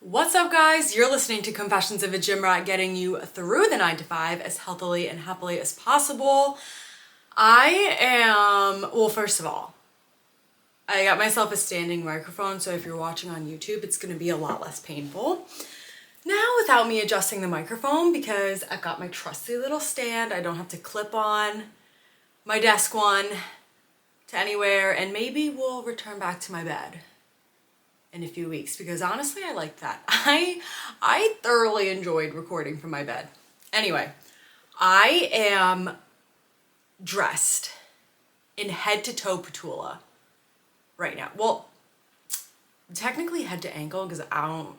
What's up, guys? You're listening to Confessions of a Gym Rat, getting you through the 9 to 5 as healthily and happily as possible. First of all, I got myself a standing microphone, so if you're watching on YouTube, it's gonna be a lot less painful. Now, without me adjusting the microphone, because I've got my trusty little stand, I don't have to clip on my desk one to anywhere, and maybe we'll return back to my bed in a few weeks, because honestly I like that. I thoroughly enjoyed recording from my bed. Anyway, I am dressed in head to toe patchouli right now. Well, technically head to ankle, because I don't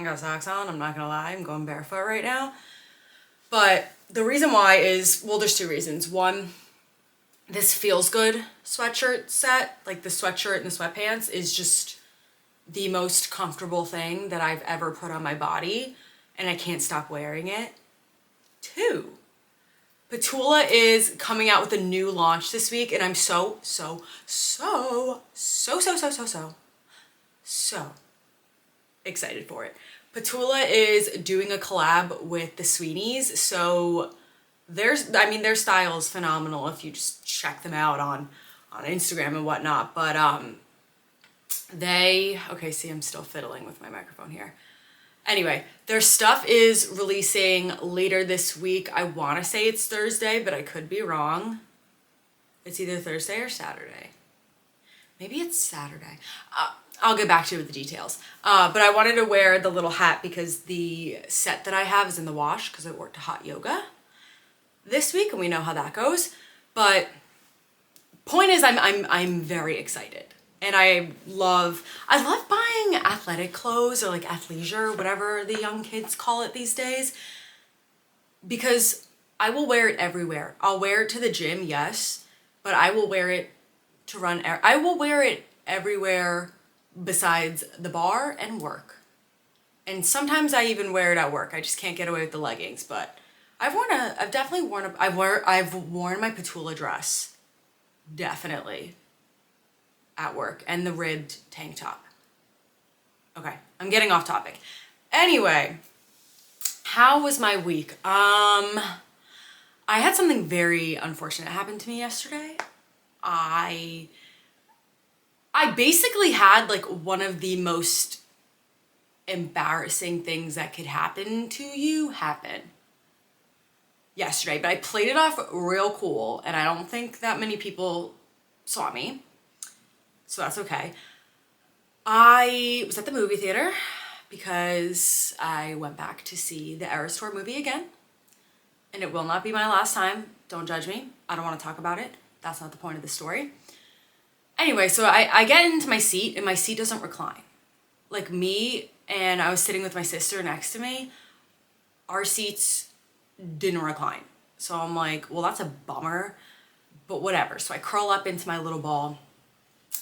got socks on, I'm not gonna lie, I'm going barefoot right now. But the reason why is, well, there's two reasons. One, this feels good sweatshirt set, like the sweatshirt and the sweatpants, is just the most comfortable thing that I've ever put on my body, and I can't stop wearing it. Two, Petula is coming out with a new launch this week, and I'm so excited for it. Petula is doing a collab with the Sweeneys, so their style is phenomenal if you just check them out on Instagram and whatnot, but see, I'm still fiddling with my microphone here. Anyway, their stuff is releasing later this week. I want to say it's Thursday, but I could be wrong. It's either Thursday or Saturday. Maybe it's Saturday. I'll get back to you with the details. But I wanted to wear the little hat because the set that I have is in the wash because I worked hot yoga this week, and we know how that goes. But point is, I'm very excited. And I love buying athletic clothes, or like athleisure, whatever the young kids call it these days, because I will wear it everywhere. I'll wear it to the gym, yes, but I will wear it to run. I will wear it everywhere besides the bar and work. And sometimes I even wear it at work. I just can't get away with the leggings, but I've worn my Petula dress, definitely, at work, and the ribbed tank top. Okay, I'm getting off topic. Anyway, how was my week? I had something very unfortunate happen to me yesterday. I basically had like one of the most embarrassing things that could happen to you happen yesterday, but I played it off real cool, and I don't think that many people saw me, so that's okay. I was at the movie theater because I went back to see the Eras Tour movie again, and it will not be my last time. Don't judge me. I don't want to talk about it. That's not the point of the story. Anyway, so I get into my seat, and my seat doesn't recline. Like me, and I was sitting with my sister next to me, our seats didn't recline. So I'm like, well, that's a bummer, but whatever. So I curl up into my little ball.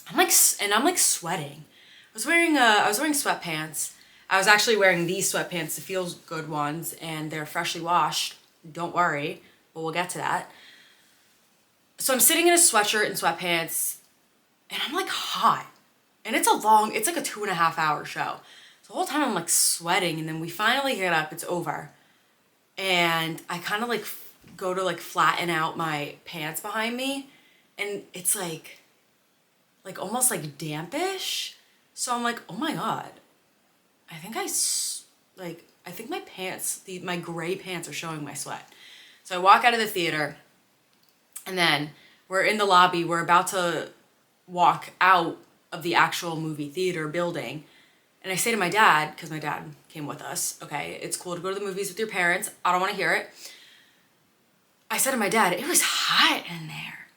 I'm like sweating. I was wearing sweatpants. I was actually wearing these sweatpants, the Feel Good ones, and they're freshly washed. Don't worry, but we'll get to that. So I'm sitting in a sweatshirt and sweatpants, and I'm like hot. And it's like a 2.5 hour show. So the whole time I'm like sweating, and then we finally get up, it's over. And I kind of like go to like flatten out my pants behind me, and it's like almost like dampish. So I'm like, oh my God, I think my pants, my gray pants are showing my sweat. So I walk out of the theater, and then we're in the lobby. We're about to walk out of the actual movie theater building. And I say to my dad, because my dad came with us, okay, it's cool to go to the movies with your parents. I don't want to hear it. I said to my dad, it was hot in there.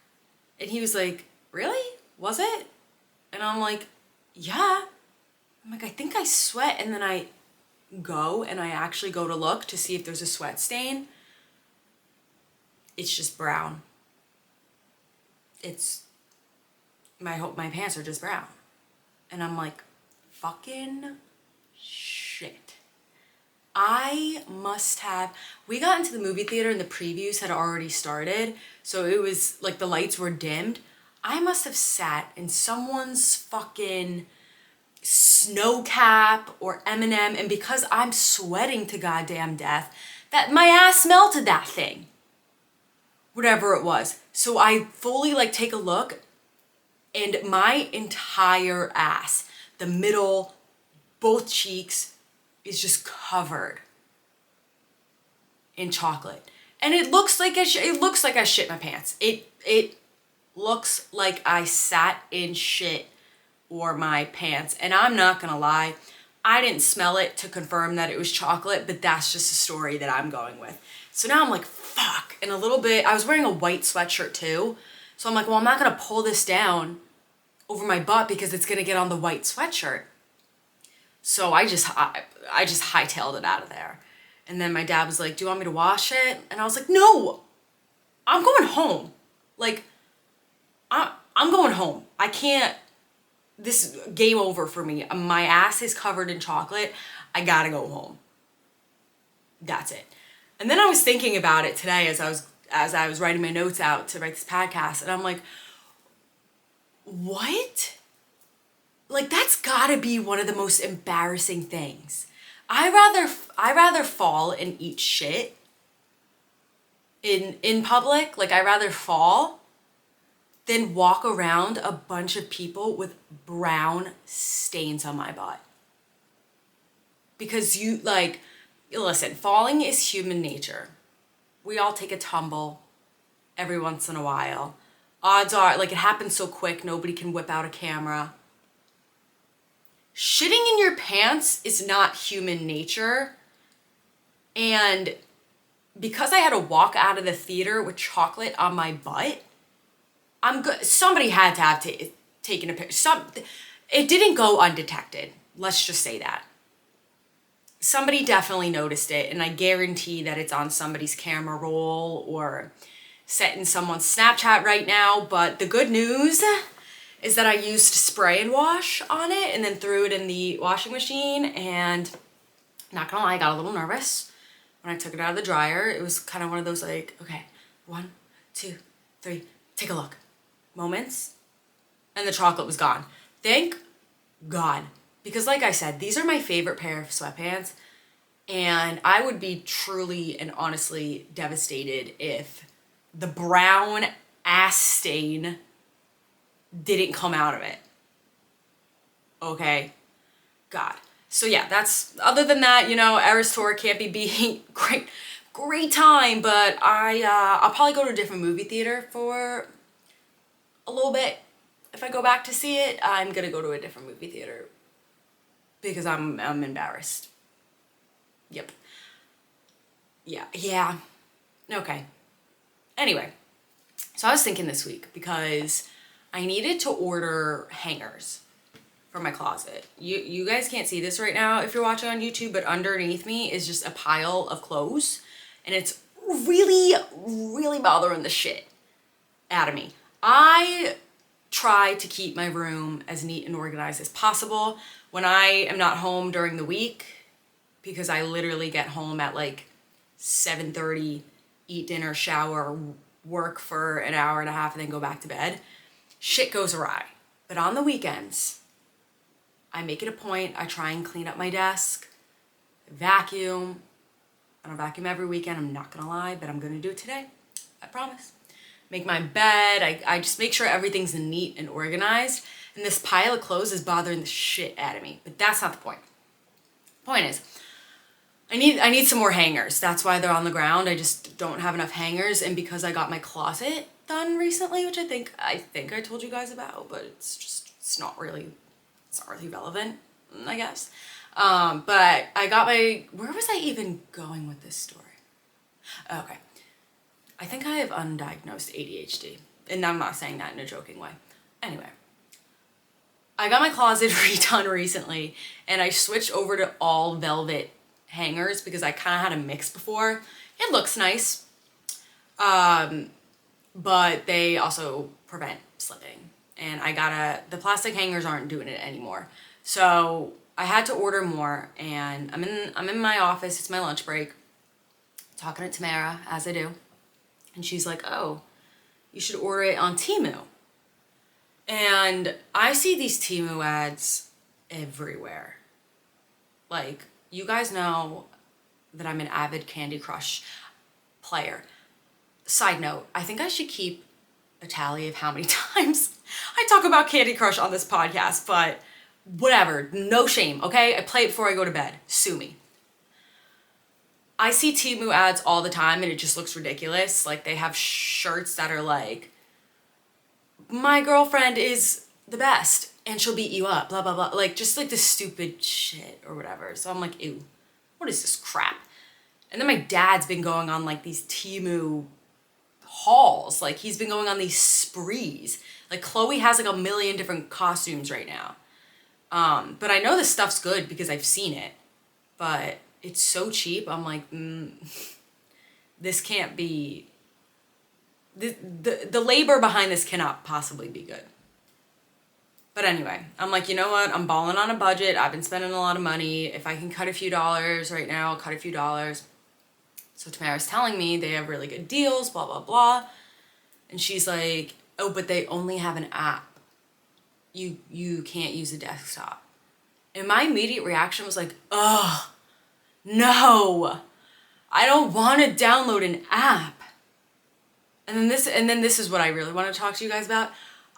And he was like, really? Was it? And I'm like, yeah. I'm like, I think I sweat. And then I go and I actually go to look to see if there's a sweat stain. It's just brown. My pants are just brown. And I'm like, fucking shit. We got into the movie theater and the previews had already started. So it was like the lights were dimmed. I must have sat in someone's fucking Snow Cap or M&M, and because I'm sweating to goddamn death, that my ass melted that thing. Whatever it was. So I fully like take a look, and my entire ass, the middle, both cheeks, is just covered in chocolate. And it looks like I shit my pants. It looks like I sat in shit or my pants. And I'm not gonna lie, I didn't smell it to confirm that it was chocolate, but that's just a story that I'm going with. So now I'm like, fuck. And a little bit, I was wearing a white sweatshirt too. So I'm like, well, I'm not gonna pull this down over my butt because it's gonna get on the white sweatshirt. So I just hightailed it out of there. And then my dad was like, do you want me to wash it? And I was like, no, I'm going home. Like, I'm going home. I can't, this is game over for me. My ass is covered in chocolate. I gotta go home. That's it. And then I was thinking about it today as I was writing my notes out to write this podcast, and I'm like, what? Like, that's gotta be one of the most embarrassing things. I rather fall and eat shit in public. Like, I rather fall than walk around a bunch of people with brown stains on my butt. Because listen, falling is human nature. We all take a tumble every once in a while. Odds are, like, it happens so quick, nobody can whip out a camera. Shitting in your pants is not human nature. And because I had to walk out of the theater with chocolate on my butt, I'm good. Somebody had to have taken a picture. It didn't go undetected. Let's just say that. Somebody definitely noticed it, and I guarantee that it's on somebody's camera roll or set in someone's Snapchat right now. But the good news is that I used spray and wash on it and then threw it in the washing machine, and not gonna lie, I got a little nervous when I took it out of the dryer. It was kind of one of those like, okay, 1, 2, 3, take a look moments, and the chocolate was gone. Thank God. Because like I said, these are my favorite pair of sweatpants, and I would be truly and honestly devastated if the brown ass stain didn't come out of it. Okay? God. So yeah, that's, other than that, Eras Tour can't be being great time, but I'll probably go to a different movie theater for a little bit. If I go back to see it, I'm gonna go to a different movie theater because I'm embarrassed. Yep. Yeah. Okay. Anyway, so I was thinking this week because I needed to order hangers for my closet. You guys can't see this right now if you're watching on YouTube, but underneath me is just a pile of clothes, and it's really, really bothering the shit out of me. I try to keep my room as neat and organized as possible when I am not home during the week, because I literally get home at like 7:30, eat dinner, shower, work for an hour and a half, and then go back to bed. Shit goes awry. But on the weekends, I make it a point, I try and clean up my desk, vacuum. I don't vacuum every weekend, I'm not gonna lie, but I'm gonna do it today. I promise. Make my bed, I just make sure everything's neat and organized, and this pile of clothes is bothering the shit out of me. But that's not the point. Point is, I need some more hangers. That's why they're on the ground. I just don't have enough hangers, and because I got my closet done recently, which I think I told you guys about, but it's not really relevant, I guess. But I got where was I even going with this story? Okay. I think I have undiagnosed ADHD, and I'm not saying that in a joking way. Anyway, I got my closet redone recently, and I switched over to all velvet hangers because I kind of had a mix before. It looks nice, but they also prevent slipping, and the plastic hangers aren't doing it anymore. So I had to order more, and I'm in my office, it's my lunch break, talking to Tamara, as I do. And she's like, oh, you should order it on Temu. And I see these Temu ads everywhere. Like, you guys know that I'm an avid Candy Crush player. Side note, I think I should keep a tally of how many times I talk about Candy Crush on this podcast, but whatever, no shame, okay? I play it before I go to bed. Sue me. I see Temu ads all the time and it just looks ridiculous. Like, they have shirts that are like, my girlfriend is the best and she'll beat you up, blah, blah, blah. Like, just like this stupid shit or whatever. So I'm like, ew, what is this crap? And then my dad's been going on like these Temu hauls. Like, he's been going on these sprees. Like, Chloe has like a million different costumes right now. But I know this stuff's good because I've seen it. But it's so cheap. I'm like, this can't be... The labor behind this cannot possibly be good. But anyway, I'm like, you know what? I'm balling on a budget. I've been spending a lot of money. If I can cut a few dollars right now, I'll cut a few dollars. So Tamara's telling me they have really good deals, blah, blah, blah. And she's like, oh, but they only have an app. You can't use a desktop. And my immediate reaction was like, ugh, no, I don't want to download an app. And then this is what I really want to talk to you guys about.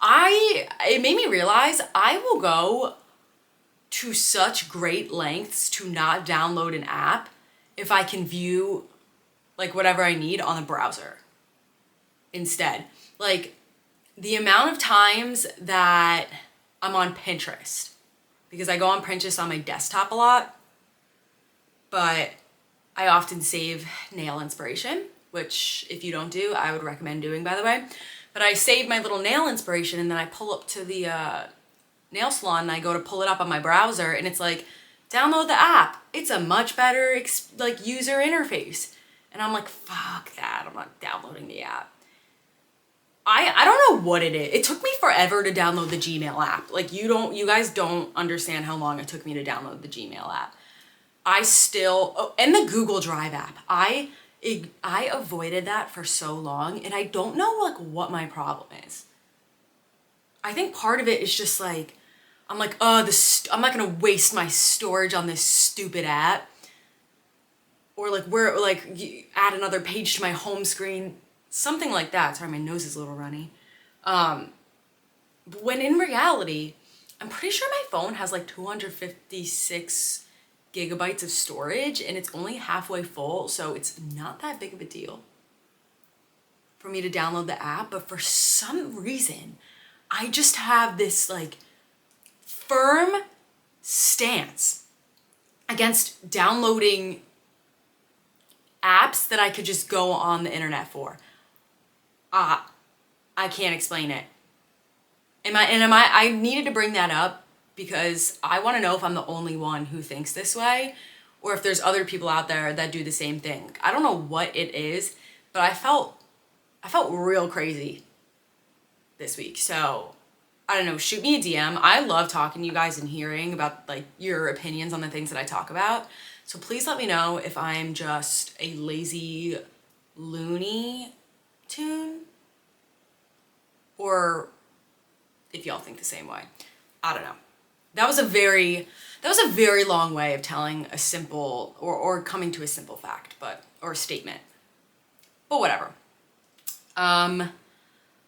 It made me realize I will go to such great lengths to not download an app if I can view like whatever I need on the browser instead. Like, the amount of times that I'm on Pinterest, because I go on Pinterest on my desktop a lot, but I often save nail inspiration, which if you don't do, I would recommend doing, by the way. But I save my little nail inspiration and then I pull up to the nail salon and I go to pull it up on my browser and it's like, download the app. It's a much better user interface. And I'm like, fuck that, I'm not downloading the app. I don't know what it is. It took me forever to download the Gmail app. Like, you guys don't understand how long it took me to download the Gmail app. And the Google Drive app. I avoided that for so long and I don't know like what my problem is. I think part of it is just like, I'm like, I'm not gonna waste my storage on this stupid app. Or like, you add another page to my home screen. Something like that. Sorry, my nose is a little runny. But when in reality, I'm pretty sure my phone has like 256 gigabytes of storage and it's only halfway full, so it's not that big of a deal for me to download the app. But for some reason, I just have this like firm stance against downloading apps that I could just go on the internet for. I can't explain it. I needed to bring that up because I want to know if I'm the only one who thinks this way or if there's other people out there that do the same thing. I don't know what it is, but I felt real crazy this week. So I don't know, shoot me a DM. I love talking to you guys and hearing about like your opinions on the things that I talk about. So please let me know if I'm just a lazy loony tune or if y'all think the same way. I don't know. That was a very long way of telling a simple or coming to a simple fact, or a statement. But whatever.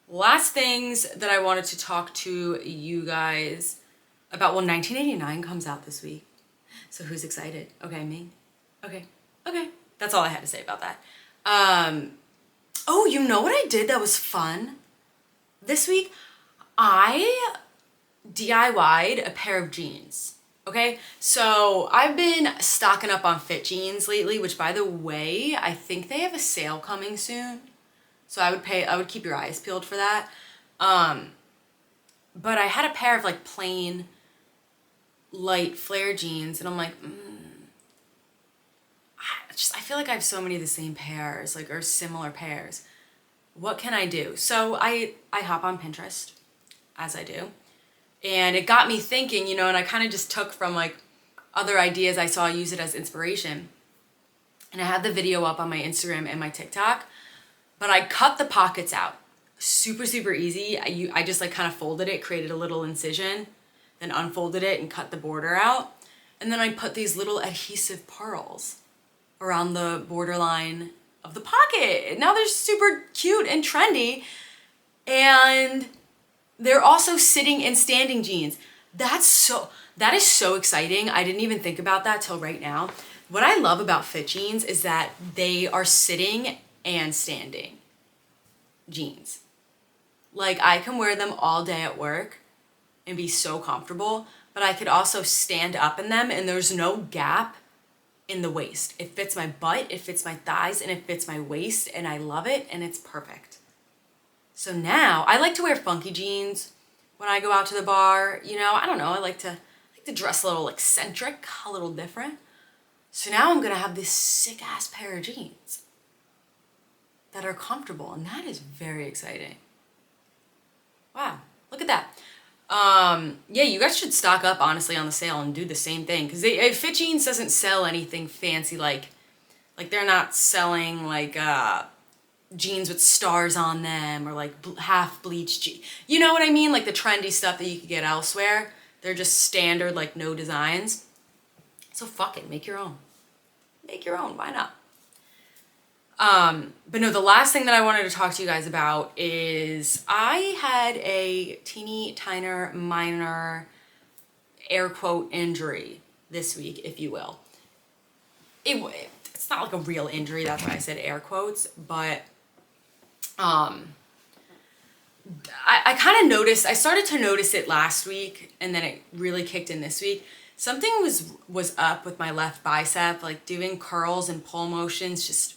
Last things that I wanted to talk to you guys about. Well, 1989 comes out this week. So who's excited? Okay, me. Okay. That's all I had to say about that. Oh, you know what I did that was fun? This week, I DIY'd a pair of jeans. Okay, so I've been stocking up on fit jeans lately, which by the way, I think they have a sale coming soon. So I would keep your eyes peeled for that. But I had a pair of like plain light flare jeans and I'm like, I feel like I have so many of the same pairs, like, or similar pairs. What can I do? So I hop on Pinterest, as I do. And it got me thinking, and I kind of just took from like other ideas I saw, use it as inspiration. And I had the video up on my Instagram and my TikTok, but I cut the pockets out. Super, super easy. I just like kind of folded it, created a little incision. then unfolded it and cut the border out. And then I put these little adhesive pearls around the borderline of the pocket. Now they're super cute and trendy. And they're also sitting and standing jeans. That is so exciting. I didn't even think about that till right now. What I love about fit jeans is that they are sitting and standing jeans. Like, I can wear them all day at work and be so comfortable, but I could also stand up in them and there's no gap in the waist. It fits my butt, it fits my thighs, and it fits my waist, and I love it, and it's perfect. So now I like to wear funky jeans when I go out to the bar. You know, I don't know, I like to dress a little eccentric, a little different. So now I'm gonna have this sick ass pair of jeans that are comfortable, and that is very exciting. Wow, look at that. Yeah, you guys should stock up honestly on the sale and do the same thing, because Fit Jeans doesn't sell anything fancy, like they're not selling like jeans with stars on them or like half bleached jeans. You know what I mean? Like the trendy stuff that you could get elsewhere. They're just standard, like no designs. So fuck it, make your own. Make your own, why not? But no, the last thing that I wanted to talk to you guys about is I had a teeny tiner minor air quote injury this week, if you will. It's not like a real injury, that's why I said air quotes, but I kind of noticed, I started to notice it last week and then it really kicked in this week. Something was up with my left bicep, like doing curls and pull motions just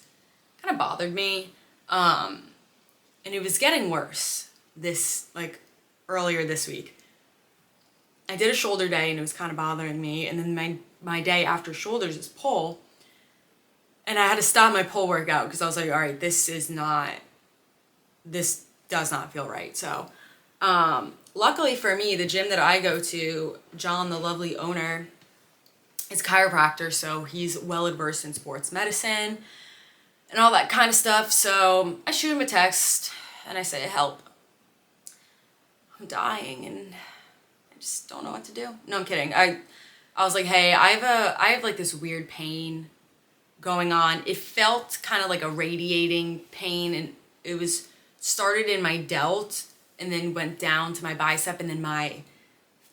kind of bothered me. And it was getting worse earlier this week. I did a shoulder day and it was kind of bothering me. And then my day after shoulders is pull. And I had to stop my pull workout because I was like, all right, this does not feel right. So, luckily for me, the gym that I go to, John, the lovely owner, is chiropractor. So he's well adversed in sports medicine and all that kind of stuff. So I shoot him a text and I say, help. I'm dying and I just don't know what to do. No, I'm kidding. I was like, hey, I have like this weird pain going on. It felt kind of like a radiating pain, and it was started in my delt and then went down to my bicep, and then my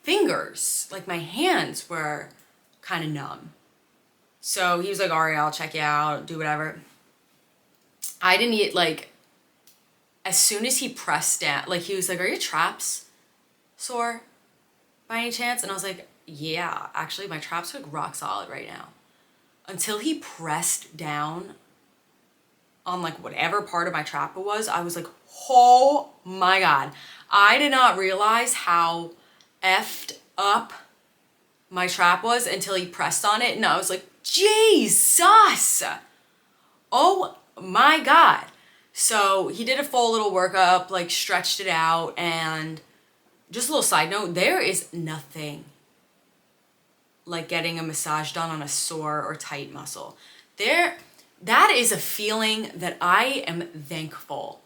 fingers, like my hands, were kind of numb. So he was like, all right, I'll check you out, do whatever. I didn't eat, like, as soon as he pressed down, like, he was like, are your traps sore by any chance? And I was like, yeah, actually, my traps are like rock solid right now. Until he pressed down on, like, whatever part of my trap it was, I was like, oh my God. I did not realize how effed up my trap was until he pressed on it. And I was like, Jesus. Oh my God. So he did a full little workup, like stretched it out. And just a little side note, there is nothing like getting a massage done on a sore or tight muscle. That is a feeling that I am thankful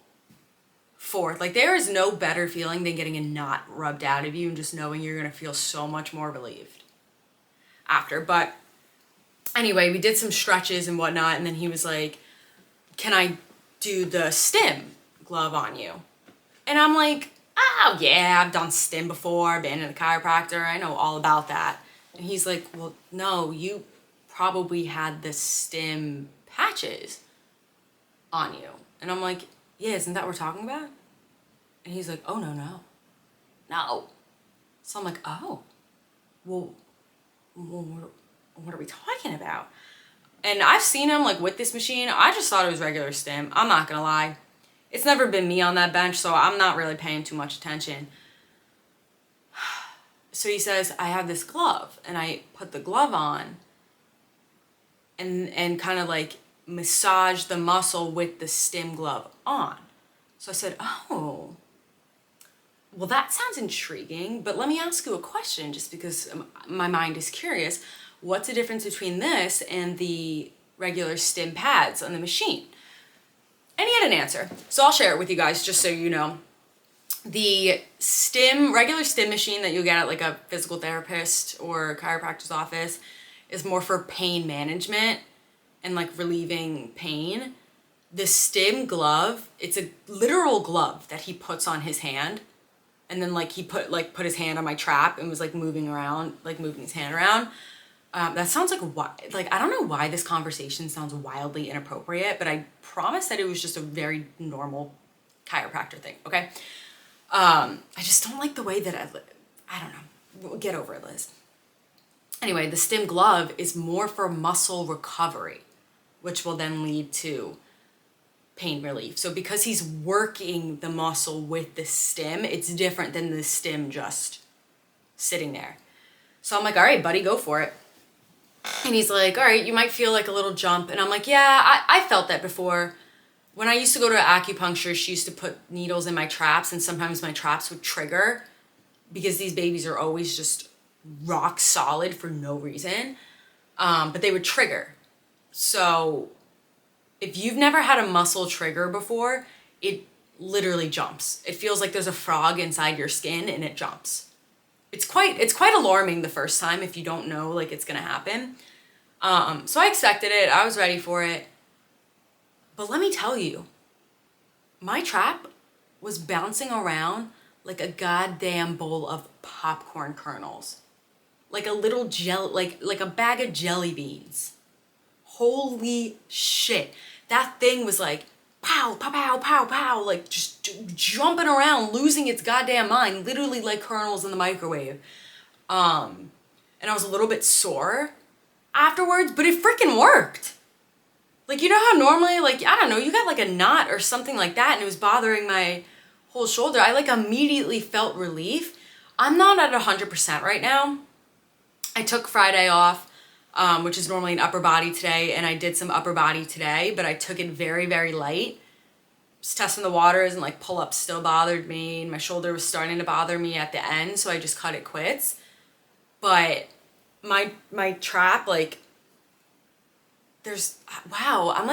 for. Like, there is no better feeling than getting a knot rubbed out of you and just knowing you're gonna feel so much more relieved after. But anyway, we did some stretches and whatnot, and then he was like, can I do the stim glove on you? And I'm like, oh yeah, I've done stim before, been in a chiropractor, I know all about that. And he's like, well, no, you probably had the stim patches on you. And I'm like, yeah, isn't that what we're talking about? And he's like, oh, no. So I'm like, oh, well, what are we talking about? And I've seen him like with this machine. I just thought it was regular stim. I'm not gonna lie. It's never been me on that bench, so I'm not really paying too much attention. So he says, I have this glove, and I put the glove on and kind of like massage the muscle with the stim glove on. So I said, oh, well, that sounds intriguing, but let me ask you a question just because my mind is curious. What's the difference between this and the regular stim pads on the machine? And he had an answer. So I'll share it with you guys just so you know. The regular stim machine that you'll get at like a physical therapist or chiropractor's office is more for pain management and like relieving pain. The stim glove, it's a literal glove that he puts on his hand. And then like he put his hand on my trap and was like moving his hand around. That sounds like I don't know why this conversation sounds wildly inappropriate, but I promise that it was just a very normal chiropractor thing, okay? I just don't like the way that I don't know. Get over it, Liz. Anyway, the stim glove is more for muscle recovery, which will then lead to pain relief. So because he's working the muscle with the stim, it's different than the stim just sitting there. So I'm like, all right, buddy, go for it. And he's like, all right, you might feel like a little jump. And I'm like, yeah, I felt that before. When I used to go to acupuncture, she used to put needles in my traps, and sometimes my traps would trigger because these babies are always just rock solid for no reason. But they would trigger. So if you've never had a muscle trigger before, it literally jumps. It feels like there's a frog inside your skin and it jumps. It's quite alarming the first time if you don't know like it's gonna happen. So I expected it. I was ready for it. But let me tell you, my trap was bouncing around like a goddamn bowl of popcorn kernels. Like a little like a bag of jelly beans. Holy shit. That thing was like pow, pow, pow, pow, pow, like just jumping around, losing its goddamn mind, literally like kernels in the microwave. And I was a little bit sore afterwards, but it freaking worked. Like, you know how normally, like, I don't know, you got like a knot or something like that and it was bothering my whole shoulder. I like immediately felt relief. I'm not at 100% right now. I took Friday off, which is normally an upper body today, and I did some upper body today, but I took it very, very light. Just testing the waters, and like pull-ups still bothered me, and my shoulder was starting to bother me at the end, so I just cut it quits. But my trap, like, wow, I'm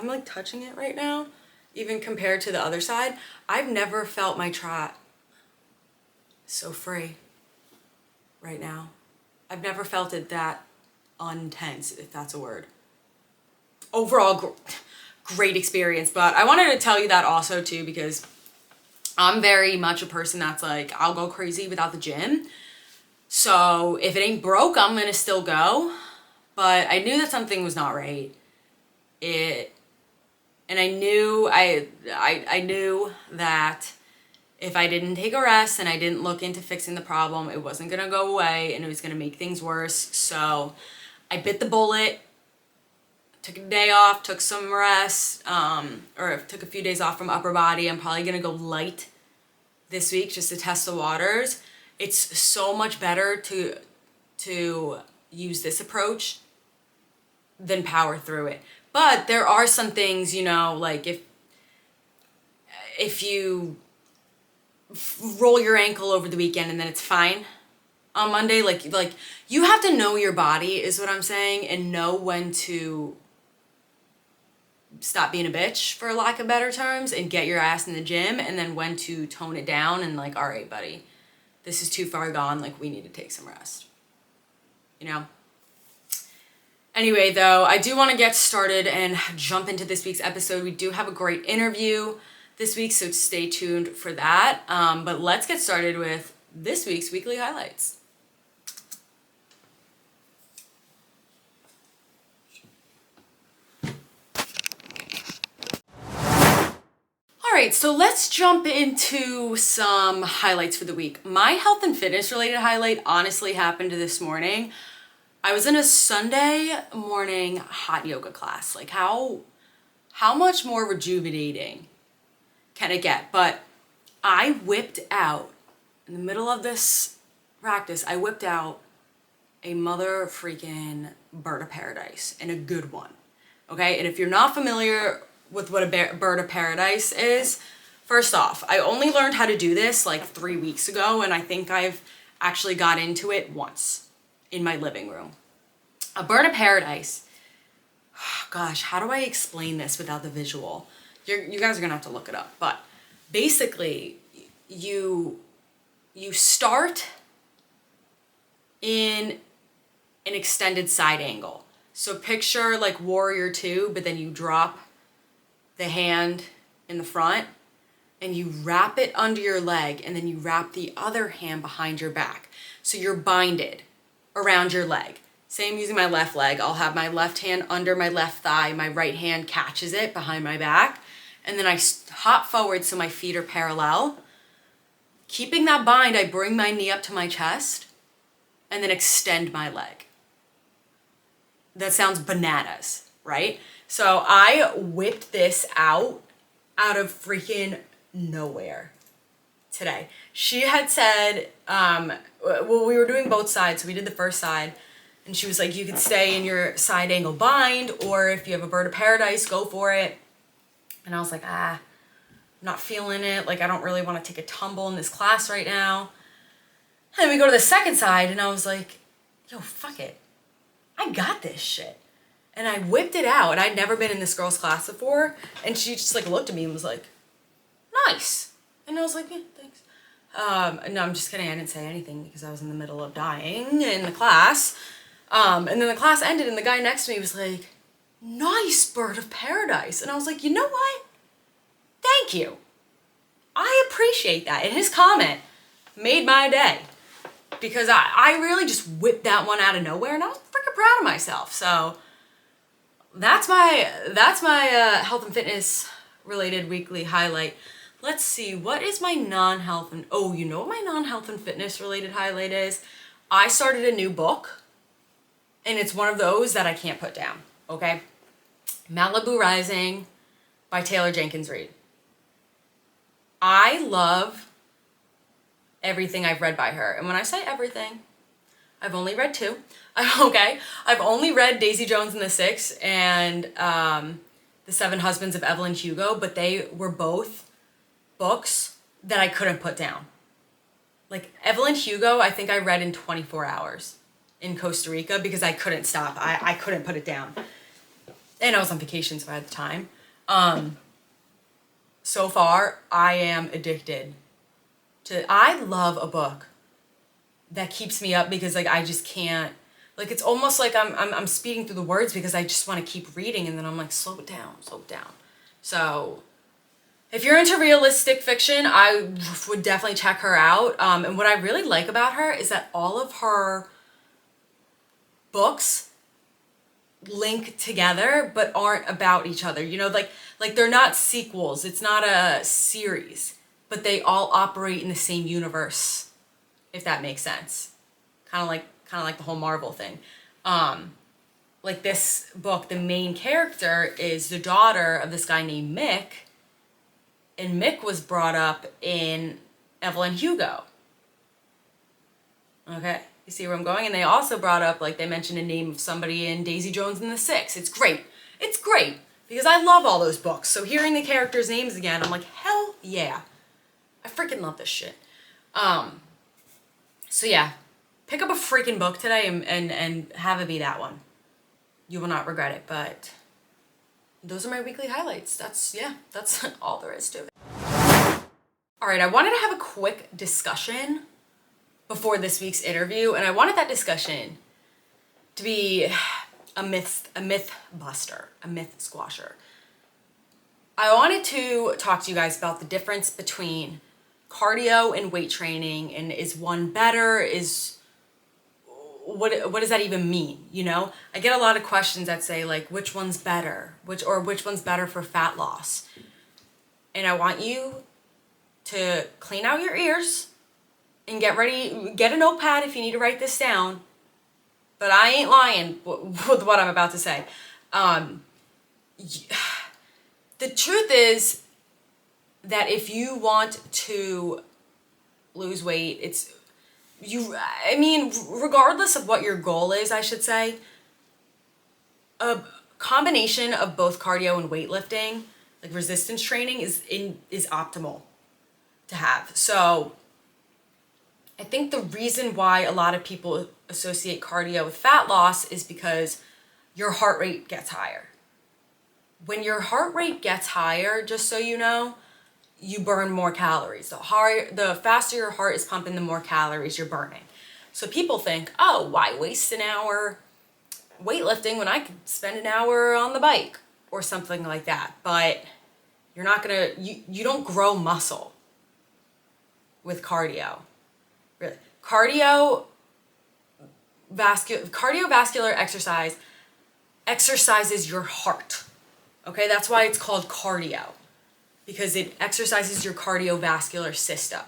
like touching it right now, even compared to the other side. I've never felt my trap so free right now. I've never felt it that untense, if that's a word. Overall, great experience, but I wanted to tell you that also too, because I'm very much a person that's like, I'll go crazy without the gym. So if it ain't broke, I'm gonna still go. But I knew that something was not right. And I knew that if I didn't take a rest and I didn't look into fixing the problem, it wasn't gonna go away and it was gonna make things worse. So I bit the bullet, took a day off, took some rest, or took a few days off from upper body. I'm probably gonna go light this week just to test the waters. It's so much better to use this approach than power through it. But there are some things, you know, like if you roll your ankle over the weekend and then it's fine on Monday, like you have to know your body is what I'm saying, and know when to stop being a bitch, for lack of better terms, and get your ass in the gym, and then when to tone it down and like, all right, buddy, this is too far gone, like we need to take some rest, you know? Anyway, though, I do want to get started and jump into this week's episode. We do have a great interview this week, so stay tuned for that. But let's get started with this week's weekly highlights. All right, so let's jump into some highlights for the week. My health and fitness related highlight honestly happened this morning. I was in a Sunday morning hot yoga class. Like how much more rejuvenating can it get? But I whipped out, in the middle of this practice, I whipped out a mother freaking bird of paradise, and a good one. Okay, and if you're not familiar with what a bird of paradise is, first off, I only learned how to do this like 3 weeks ago, and I think I've actually got into it once in my living room. A bird of paradise, gosh, how do I explain this without the visual? You guys are gonna have to look it up, but basically you start in an extended side angle. So picture like Warrior 2, but then you drop the hand in the front and you wrap it under your leg, and then you wrap the other hand behind your back. So you're binded around your leg. Same using my left leg. I'll have my left hand under my left thigh. My right hand catches it behind my back. And then I hop forward so my feet are parallel. Keeping that bind, I bring my knee up to my chest and then extend my leg. That sounds bananas, right? So I whipped this out of freaking nowhere today. She had said, well, we were doing both sides. So we did the first side. And she was like, you could stay in your side angle bind, or if you have a bird of paradise, go for it. And I was like, I'm not feeling it. Like, I don't really want to take a tumble in this class right now. And we go to the second side, and I was like, yo, fuck it. I got this shit. And I whipped it out, and I'd never been in this girl's class before. And she just like looked at me and was like, nice. And I was like, yeah, thanks. No, I'm just kidding. I didn't say anything because I was in the middle of dying in the class. And then the class ended, and the guy next to me was like, nice bird of paradise. And I was like, you know what? Thank you. I appreciate that. And his comment made my day, because I really just whipped that one out of nowhere, and I was freaking proud of myself. So that's my health and fitness related weekly highlight. Let's see, what is my non-health and, oh, you know what my non-health and fitness related highlight is? I started a new book, and it's one of those that I can't put down, okay? Malibu Rising by Taylor Jenkins Reid. I love everything I've read by her. And when I say everything, I've only read 2. Okay? I've only read Daisy Jones and the Six and The 7 Husbands of Evelyn Hugo, but they were both books that I couldn't put down. Like Evelyn Hugo, I think I read in 24 hours in Costa Rica because I couldn't stop. I couldn't put it down. And I was on vacation, so I had the time. So far, I am addicted to, I love a book that keeps me up because like I just can't, like it's almost like I'm speeding through the words because I just want to keep reading, and then I'm like, slow it down. So if you're into realistic fiction, I would definitely check her out. And what I really like about her is that all of her books link together but aren't about each other. You know, like they're not sequels. It's not a series, but they all operate in the same universe, if that makes sense. Kind of like the whole Marvel thing. Like this book, the main character is the daughter of this guy named Mick, and Mick was brought up in Evelyn Hugo. Okay, you see where I'm going? And they also brought up, like they mentioned a name of somebody in Daisy Jones and the Six. It's great. It's great because I love all those books. So hearing the characters' names again, I'm like, hell yeah. I freaking love this shit. So yeah, pick up a freaking book today and have it be that one. You will not regret it, but those are my weekly highlights. That's all there is to it. All right, I wanted to have a quick discussion before this week's interview, and I wanted that discussion to be a myth buster, a myth squasher. I wanted to talk to you guys about the difference between cardio and weight training, and is one better? What does that even mean? You know, I get a lot of questions that say like, which one's better? Which one's better for fat loss? And I want you to clean out your ears and get ready, get a notepad if you need to write this down. But I ain't lying with what I'm about to say. The truth is that if you want to lose weight, regardless of what your goal is, I should say, a combination of both cardio and weightlifting, like resistance training, is optimal to have. So I think the reason why a lot of people associate cardio with fat loss is because your heart rate gets higher. When your heart rate gets higher, just so you know, you burn more calories. The faster your heart is pumping, the more calories you're burning. So people think, oh, why waste an hour weightlifting when I could spend an hour on the bike or something like that? But you're not gonna, you don't grow muscle with cardio. Really. Cardiovascular exercise exercises your heart. Okay, that's why it's called cardio, because it exercises your cardiovascular system.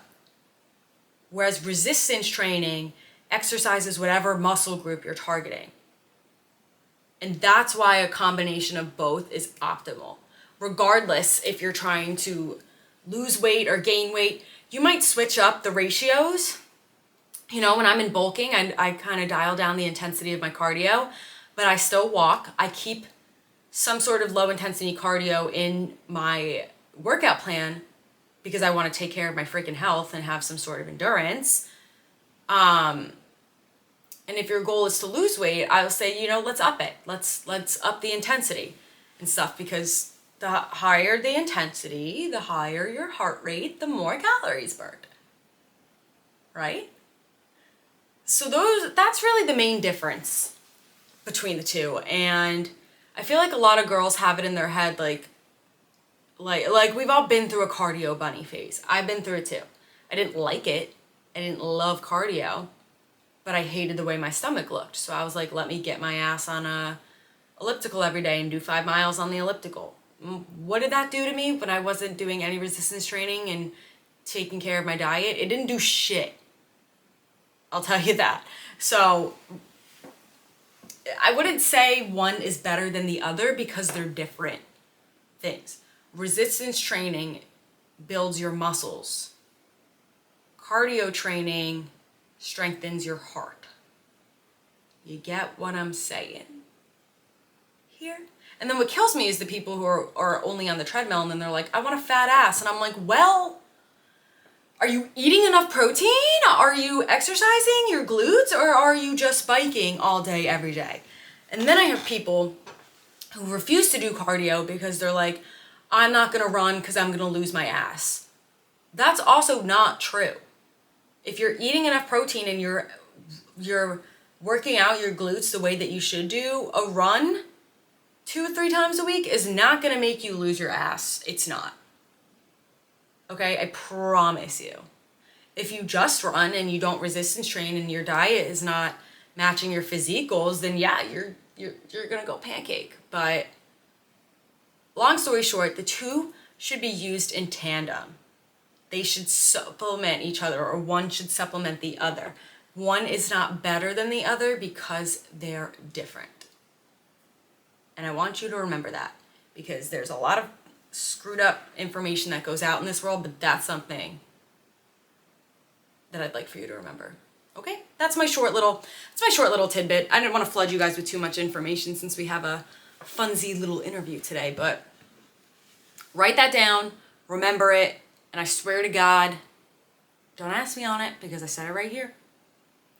Whereas resistance training exercises whatever muscle group you're targeting. And that's why a combination of both is optimal. Regardless if you're trying to lose weight or gain weight, you might switch up the ratios. You know, when I'm in bulking, I kind of dial down the intensity of my cardio, but I still walk. I keep some sort of low intensity cardio in my workout plan because I want to take care of my freaking health and have some sort of endurance. And if your goal is to lose weight, I will say, you know, let's up it. Let's up the intensity and stuff, because the higher the intensity, the higher your heart rate, the more calories burned. Right? So that's really the main difference between the two. And I feel like a lot of girls have it in their head like we've all been through a cardio bunny phase. I've been through it too. I didn't like it. I didn't love cardio, but I hated the way my stomach looked. So I was like, let me get my ass on a elliptical every day and do 5 miles on the elliptical. What did that do to me when I wasn't doing any resistance training and taking care of my diet? It didn't do shit. I'll tell you that. So I wouldn't say one is better than the other because they're different things. Resistance training builds your muscles. Cardio training strengthens your heart. You get what I'm saying here? And then what kills me is the people who are only on the treadmill and then they're like, I want a fat ass. And I'm like, well, are you eating enough protein? Are you exercising your glutes? Or are you just biking all day, every day? And then I have people who refuse to do cardio because they're like, I'm not gonna run because I'm gonna lose my ass. That's also not true. If you're eating enough protein and you're working out your glutes the way that you should do, a run 2 or 3 times a week is not gonna make you lose your ass. It's not. Okay, I promise you. If you just run and you don't resistance train and your diet is not matching your physique goals, then yeah, you're gonna go pancake. But long story short, the two should be used in tandem. They should supplement each other, or one should supplement the other. One is not better than the other because they're different. And I want you to remember that, because there's a lot of screwed up information that goes out in this world, but that's something that I'd like for you to remember. Okay? That's my short little tidbit. I didn't want to flood you guys with too much information since we have a funsy little interview today, but write that down, remember it, and I swear to God, don't ask me on it because I said it right here.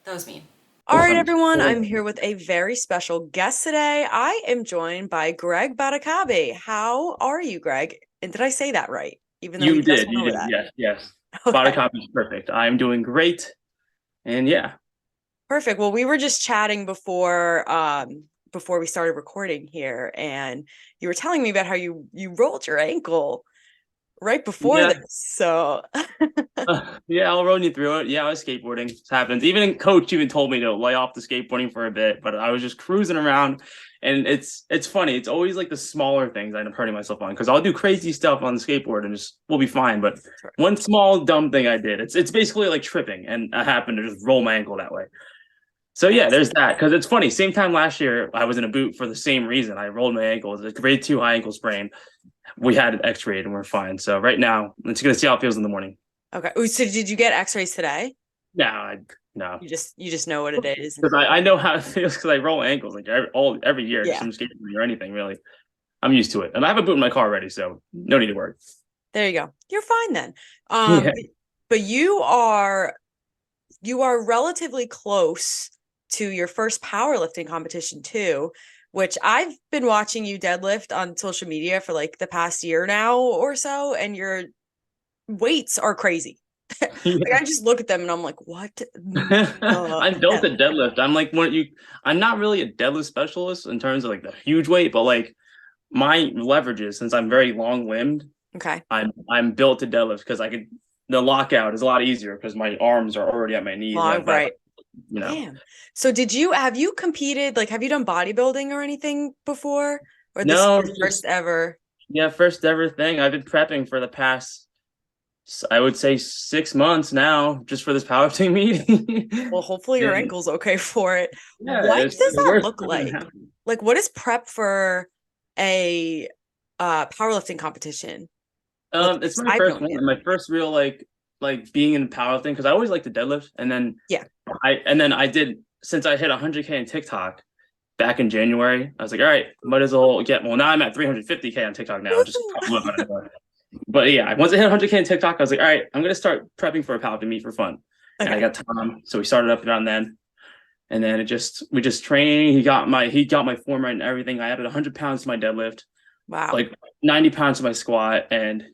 That was mean. All right, everyone, I'm here with a very special guest today. I am joined by Greg Batocabe. How are you, Greg? And did I say that right? Even though You did. Yes. Okay. Batocabe is perfect. I'm doing great. And yeah. Perfect. Well, we were just chatting before we started recording here, and you were telling me about how you rolled your ankle right before this. So yeah, I'll run you through it. Yeah, I was skateboarding. It happens. Even coach even told me to lay off the skateboarding for a bit, but I was just cruising around, and it's funny. It's always like the smaller things I end up hurting myself on, because I'll do crazy stuff on the skateboard and just we'll be fine. But one small dumb thing I did, it's basically like tripping, and I happened to just roll my ankle that way. So yeah, there's that. Because it's funny. Same time last year, I was in a boot for the same reason. I rolled my ankle. It was a grade 2 high ankle sprain. We had it x-rayed and we're fine. So right now, it's gonna see how it feels in the morning. Okay. So did you get x-rays today? No. You just know what it is. Because I know how it feels, because I roll ankles like every year, some skateboarding or anything really. I'm used to it, and I have a boot in my car already, so no need to worry. There you go. You're fine then. Yeah. But you are relatively close to your first powerlifting competition too, which I've been watching you deadlift on social media for like the past year now or so, and you're weights are crazy. Like I just look at them and I'm like, what the I'm built to hell? deadlift. I'm not really a deadlift specialist in terms of like the huge weight, but like my leverages, since I'm very long limbed, Okay. I'm built to deadlift because the lockout is a lot easier because my arms are already at my knees. Long, right. You know. Damn. So have you competed, like have you done bodybuilding or anything before? Or this is No, your first ever? yeah, first ever thing. I've been prepping for the past, I would say 6 months now, just for this powerlifting meeting. Well, hopefully your And ankle's okay for it. yeah, What it's does the that worst look thing that can like? happen. Like what is prep for a powerlifting competition? Like It's my I've first known one, it. my first real like being in powerlifting because I always like to deadlift, and then Yeah. I did since I hit 100K in TikTok back in January. I was like, all right, might as well get. Well, now I'm at 350K on TikTok now. Just probably what I'm gonna do. But yeah, once I hit 100K in TikTok, I was like, all right, I'm gonna start prepping for a powerlifting meet for fun. And I Okay. got Tom, so we started up around then. And then we just trained. He got my form right and everything. I added 100 pounds to my deadlift, Wow. like 90 pounds to my squat, and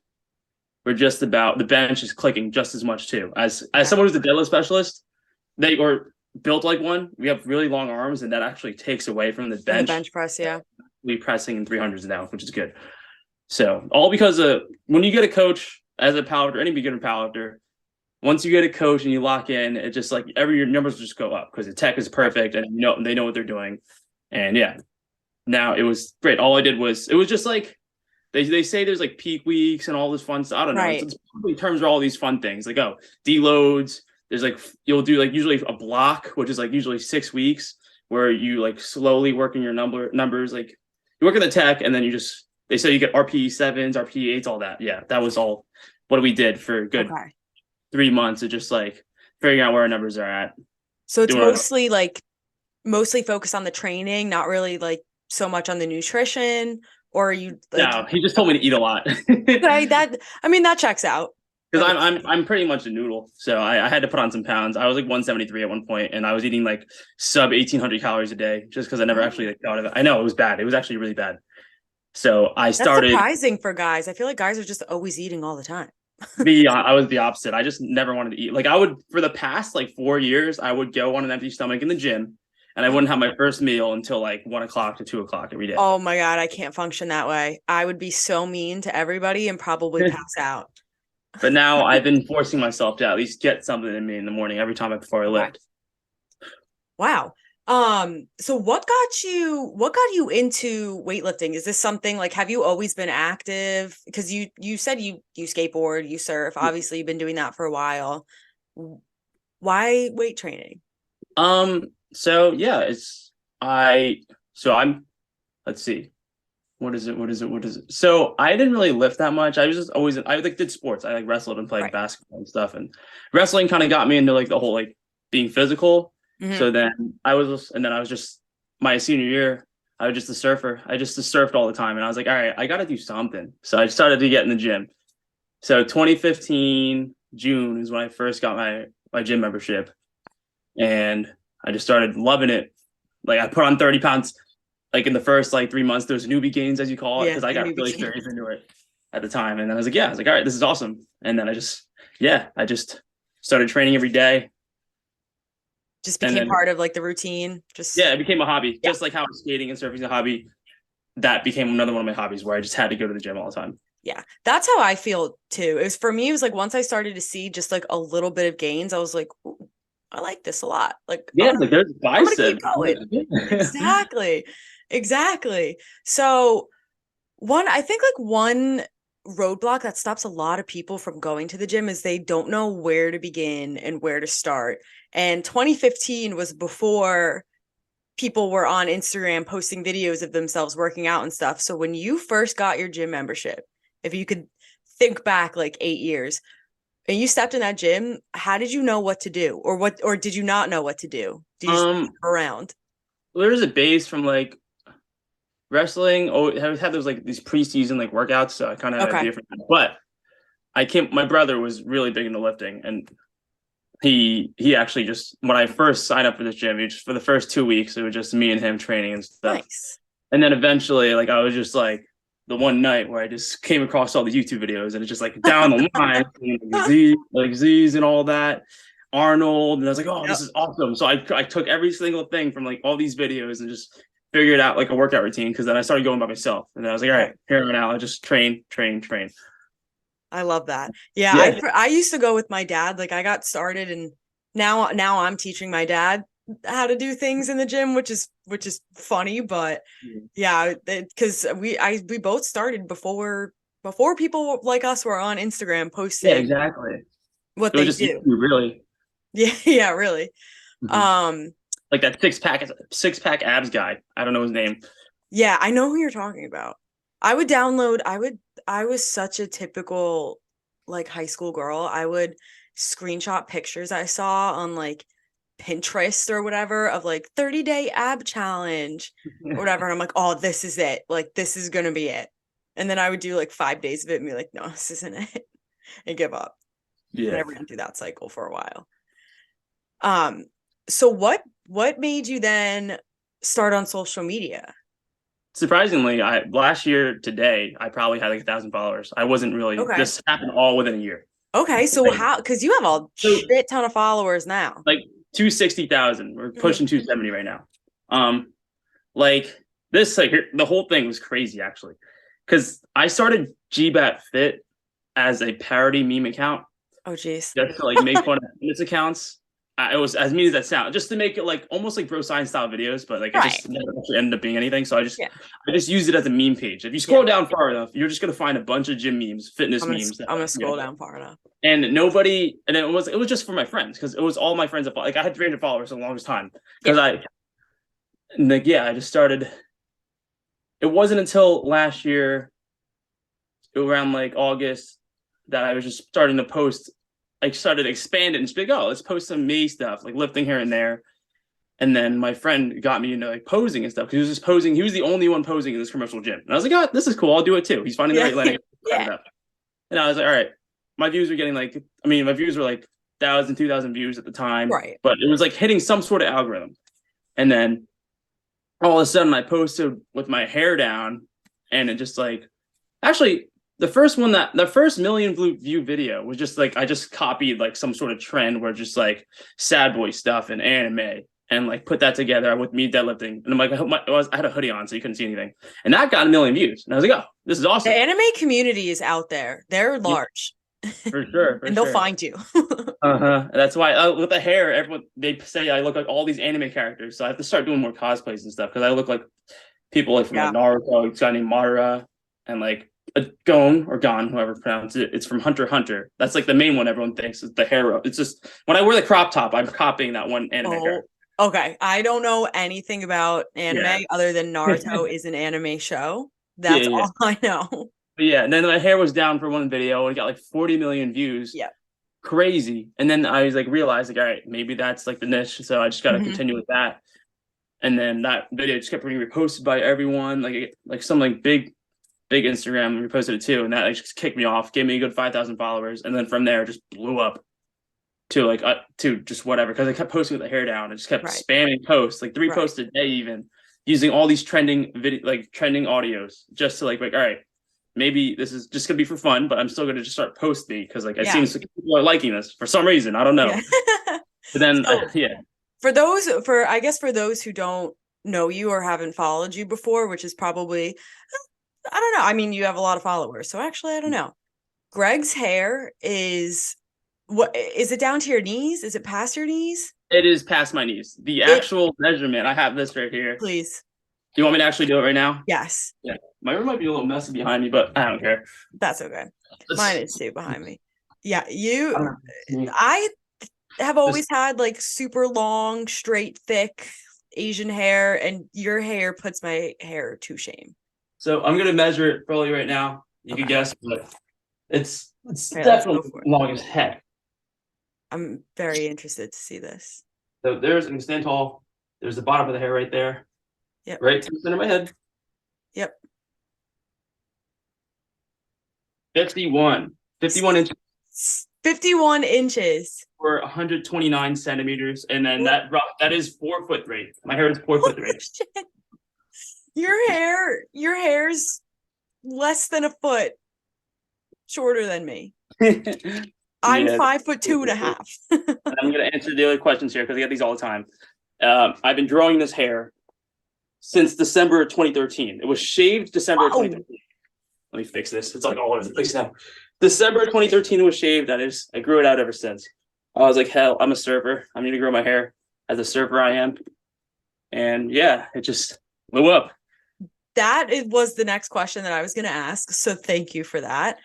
we're just about the bench is clicking just as much too. As someone who's a deadlift specialist, they were built like one. We have really long arms, and that actually takes away from the From the bench. bench press, yeah. We pressing in 300s now, which is good. So all because of when you get a coach as a powerlifter, any beginner powerlifter, once you get a coach and you lock in, it just like your numbers just go up because the tech is perfect and they know what they're doing. And yeah, now it was great. All I did was it was just like they say there's like peak weeks and all this fun stuff. I don't know. Right. It's probably terms are all these fun things like deloads. There's like you'll do like usually a block, which is like usually 6 weeks where you like slowly work in your numbers. Like you work in the tech and then they say you get RPE sevens, RPE eights, all that. Yeah, that was all what we did for a good 3 months of just like figuring out where our numbers are at. So it's mostly focused on the training, not really like so much on the nutrition, or are you like No, he just told me to eat a lot. okay, that checks out. Because I'm pretty much a noodle. So I had to put on some pounds. I was like 173 at one point, and I was eating like sub 1,800 calories a day just because I never actually like thought of it. I know it was bad. It was actually really bad. So I started. That's surprising for guys. I feel like guys are just always eating all the time. I was the opposite. I just never wanted to eat. Like I would for the past like 4 years, I would go on an empty stomach in the gym, and I wouldn't have my first meal until like 1 o'clock to 2 o'clock every day. Oh my God, I can't function that way. I would be so mean to everybody and probably pass out. But now I've been forcing myself to at least get something in me in the morning every time before I lift. Wow. So what got you into weightlifting? Is this something like have you always been active? Because you said you skateboard, you surf. Obviously, you've been doing that for a while. Why weight training? So yeah, I'm let's see. What is it? So I didn't really lift that much. I was just always I like did sports. I like wrestled and played basketball and stuff. And wrestling kind of got me into like the whole like being physical. Mm-hmm. So then I was just my senior year, I was just a surfer. I just surfed all the time. And I was like, all right, I gotta do something. So I started to get in the gym. So 2015 June is when I first got my gym membership. And I just started loving it. Like I put on 30 pounds. Like in the first like 3 months, there's newbie gains as you call it, because I got really serious into it at the time. And then I was like, all right, this is awesome. And then I just started training every day. Just became part of like the routine. It became a hobby. Just like how skating and surfing is a hobby. That became another one of my hobbies where I just had to go to the gym all the time. Yeah, that's how I feel too. For me, it was like once I started to see just like a little bit of gains, I was like, ooh, I like this a lot. Like, like there's bicep. I'm gonna keep going. Exactly. So I think like one roadblock that stops a lot of people from going to the gym is they don't know where to begin and where to start. And 2015 was before people were on Instagram posting videos of themselves working out and stuff. So when you first got your gym membership, if you could think back like 8 years and you stepped in that gym, how did you know what to do, or did you not know what to do? Did you just look around? Well, there's a base from like wrestling. Oh, I had those like these preseason like workouts, so I kind of had a different. But my brother was really big into lifting, and he actually just when I first signed up for this gym, for the first 2 weeks, it was just me and him training and stuff. Nice. And then eventually, like I was just like the one night where I just came across all the YouTube videos, and it's just like down the line, like Z's and all that, Arnold, and I was like, oh, this is awesome. So I took every single thing from like all these videos and just figured out like a workout routine, because then I started going by myself, and then I was like, all right, here and now I just train. I love that. Yeah. I used to go with my dad. Like I got started, and now I'm teaching my dad how to do things in the gym, which is funny, but yeah, because we both started before people like us were on Instagram posting. Yeah, exactly. What they do, YouTube, really. Yeah, really. Like that six pack abs guy. I don't know his name. Yeah, I know who you're talking about. I was such a typical like high school girl. I would screenshot pictures I saw on like Pinterest or whatever of like 30-day ab challenge or whatever. And I'm like, oh, this is it. Like, this is going to be it. And then I would do like 5 days of it and be like, no, this isn't it. And give up. Yeah. And I ran through that cycle for a while. So what made you then start on social media? Surprisingly, last year today, I probably had like 1,000 followers. I wasn't really, this happened all within a year. Okay. So like, how, because you have a shit ton of followers now. Like 260,000. We're pushing 270 right now. Like this, like the whole thing was crazy actually, because I started gbatfit as a parody meme account. Oh geez. Just to like make fun of fitness accounts. It was as mean as that sound, just to make it like almost like bro science style videos, but like it just never actually ended up being anything. So I just used it as a meme page. If you scroll down far enough, you're just gonna find a bunch of gym memes, fitness memes. I'm gonna scroll down far enough. And it was just for my friends, because it was all my friends that like I had 300 followers for the longest time, because I just started. It wasn't until last year, around like August, that I was just starting to post. I started to expand it and just be like, oh, let's post some me stuff, like lifting here and there. And then my friend got me into like posing and stuff, because he was just posing. He was the only one posing in this commercial gym. And I was like, oh, this is cool. I'll do it too. He's finding the right lighting. And I was like, all right. My views were getting my views were like 1,000, 2,000 views at the time. Right. But it was like hitting some sort of algorithm. And then all of a sudden I posted with my hair down, and it just like, actually, the first million view video was just like, I just copied like some sort of trend where just like sad boy stuff and anime, and like put that together with me deadlifting. And I'm like, I had a hoodie on so you couldn't see anything. And that got 1 million views. And I was like, oh, this is awesome. The anime community is out there. They're large. For sure. And they'll find you. That's why with the hair, everyone, they say I look like all these anime characters. So I have to start doing more cosplays and stuff, because I look like people like from like Naruto, a guy named Madara, and like Gon, whoever pronounced it. It's from Hunter x Hunter. That's like the main one everyone thinks is the hair. It's just when I wear the crop top, I'm copying that one anime character. Okay. I don't know anything about anime other than Naruto is an anime show. That's all I know. But yeah, and then my hair was down for one video and it got like 40 million views. Yeah. Crazy. And then I was like, realized like, all right, maybe that's like the niche. So I just got to continue with that. And then that video just kept being reposted by everyone. Like some like big Instagram reposted it too. And that like, just kicked me off, gave me a good 5,000 followers. And then from there, it just blew up to like, to just whatever. Cause I kept posting with the hair down. I just kept spamming posts, like 3 posts a day, even using all these trending audios just to like, all right, maybe this is just gonna be for fun, but I'm still gonna just start posting, because like it seems like people are liking this for some reason. I don't know. But then for those who don't know you or haven't followed you before, which is probably, I don't know. I mean, you have a lot of followers, so actually, I don't know. Greg's hair is it down to your knees? Is it past your knees? It is past my knees. The actual measurement, I have this right here. Please. Do you want me to actually do it right now? Yes. Yeah. My room might be a little messy behind me, but I don't care. That's okay. Mine is too behind me. Yeah, I have always had like super long, straight, thick Asian hair, and your hair puts my hair to shame. So I'm gonna measure it probably right now. You can guess, but it's definitely long as heck. I'm very interested to see this. So there's an stand tall. There's the bottom of the hair right there. Yep. Right to the center of my head. Yep. 51 inches. 51 inches. For 129 centimeters. And then that is 4 foot 3. My hair is 4 foot 3. Your hair's less than a foot shorter than me. Yeah. I'm 5'2.5". And I'm gonna answer the other questions here because I get these all the time. I've been growing this hair since December of 2013. It was shaved December of 2013. Let me fix this. It's like all over the place now. December 2013 it was shaved. I grew it out ever since. I was like, hell, I'm a surfer. I need to grow my hair. As a surfer, I am. And yeah, it just blew up. Was the next question that I was going to ask. So thank you for that.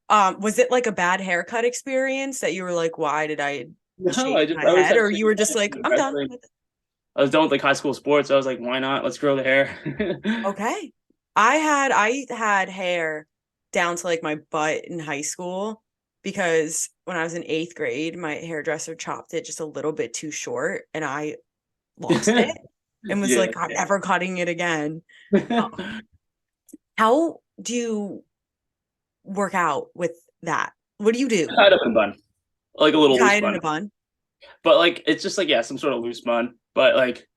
Was it like a bad haircut experience that you were like, why did I shave my head? Or you were just like, I'm done with it? I was done with like high school sports. I was like, why not? Let's grow the hair. Okay. I had hair down to like my butt in high school because when I was in 8th grade, my hairdresser chopped it just a little bit too short and I lost it and was like, I'm never cutting it again. How do you work out with that? What do you do? Tied up in a bun. Like a little loose Tied bun. in a bun? But like, it's just like, yeah, some sort of loose bun. But like,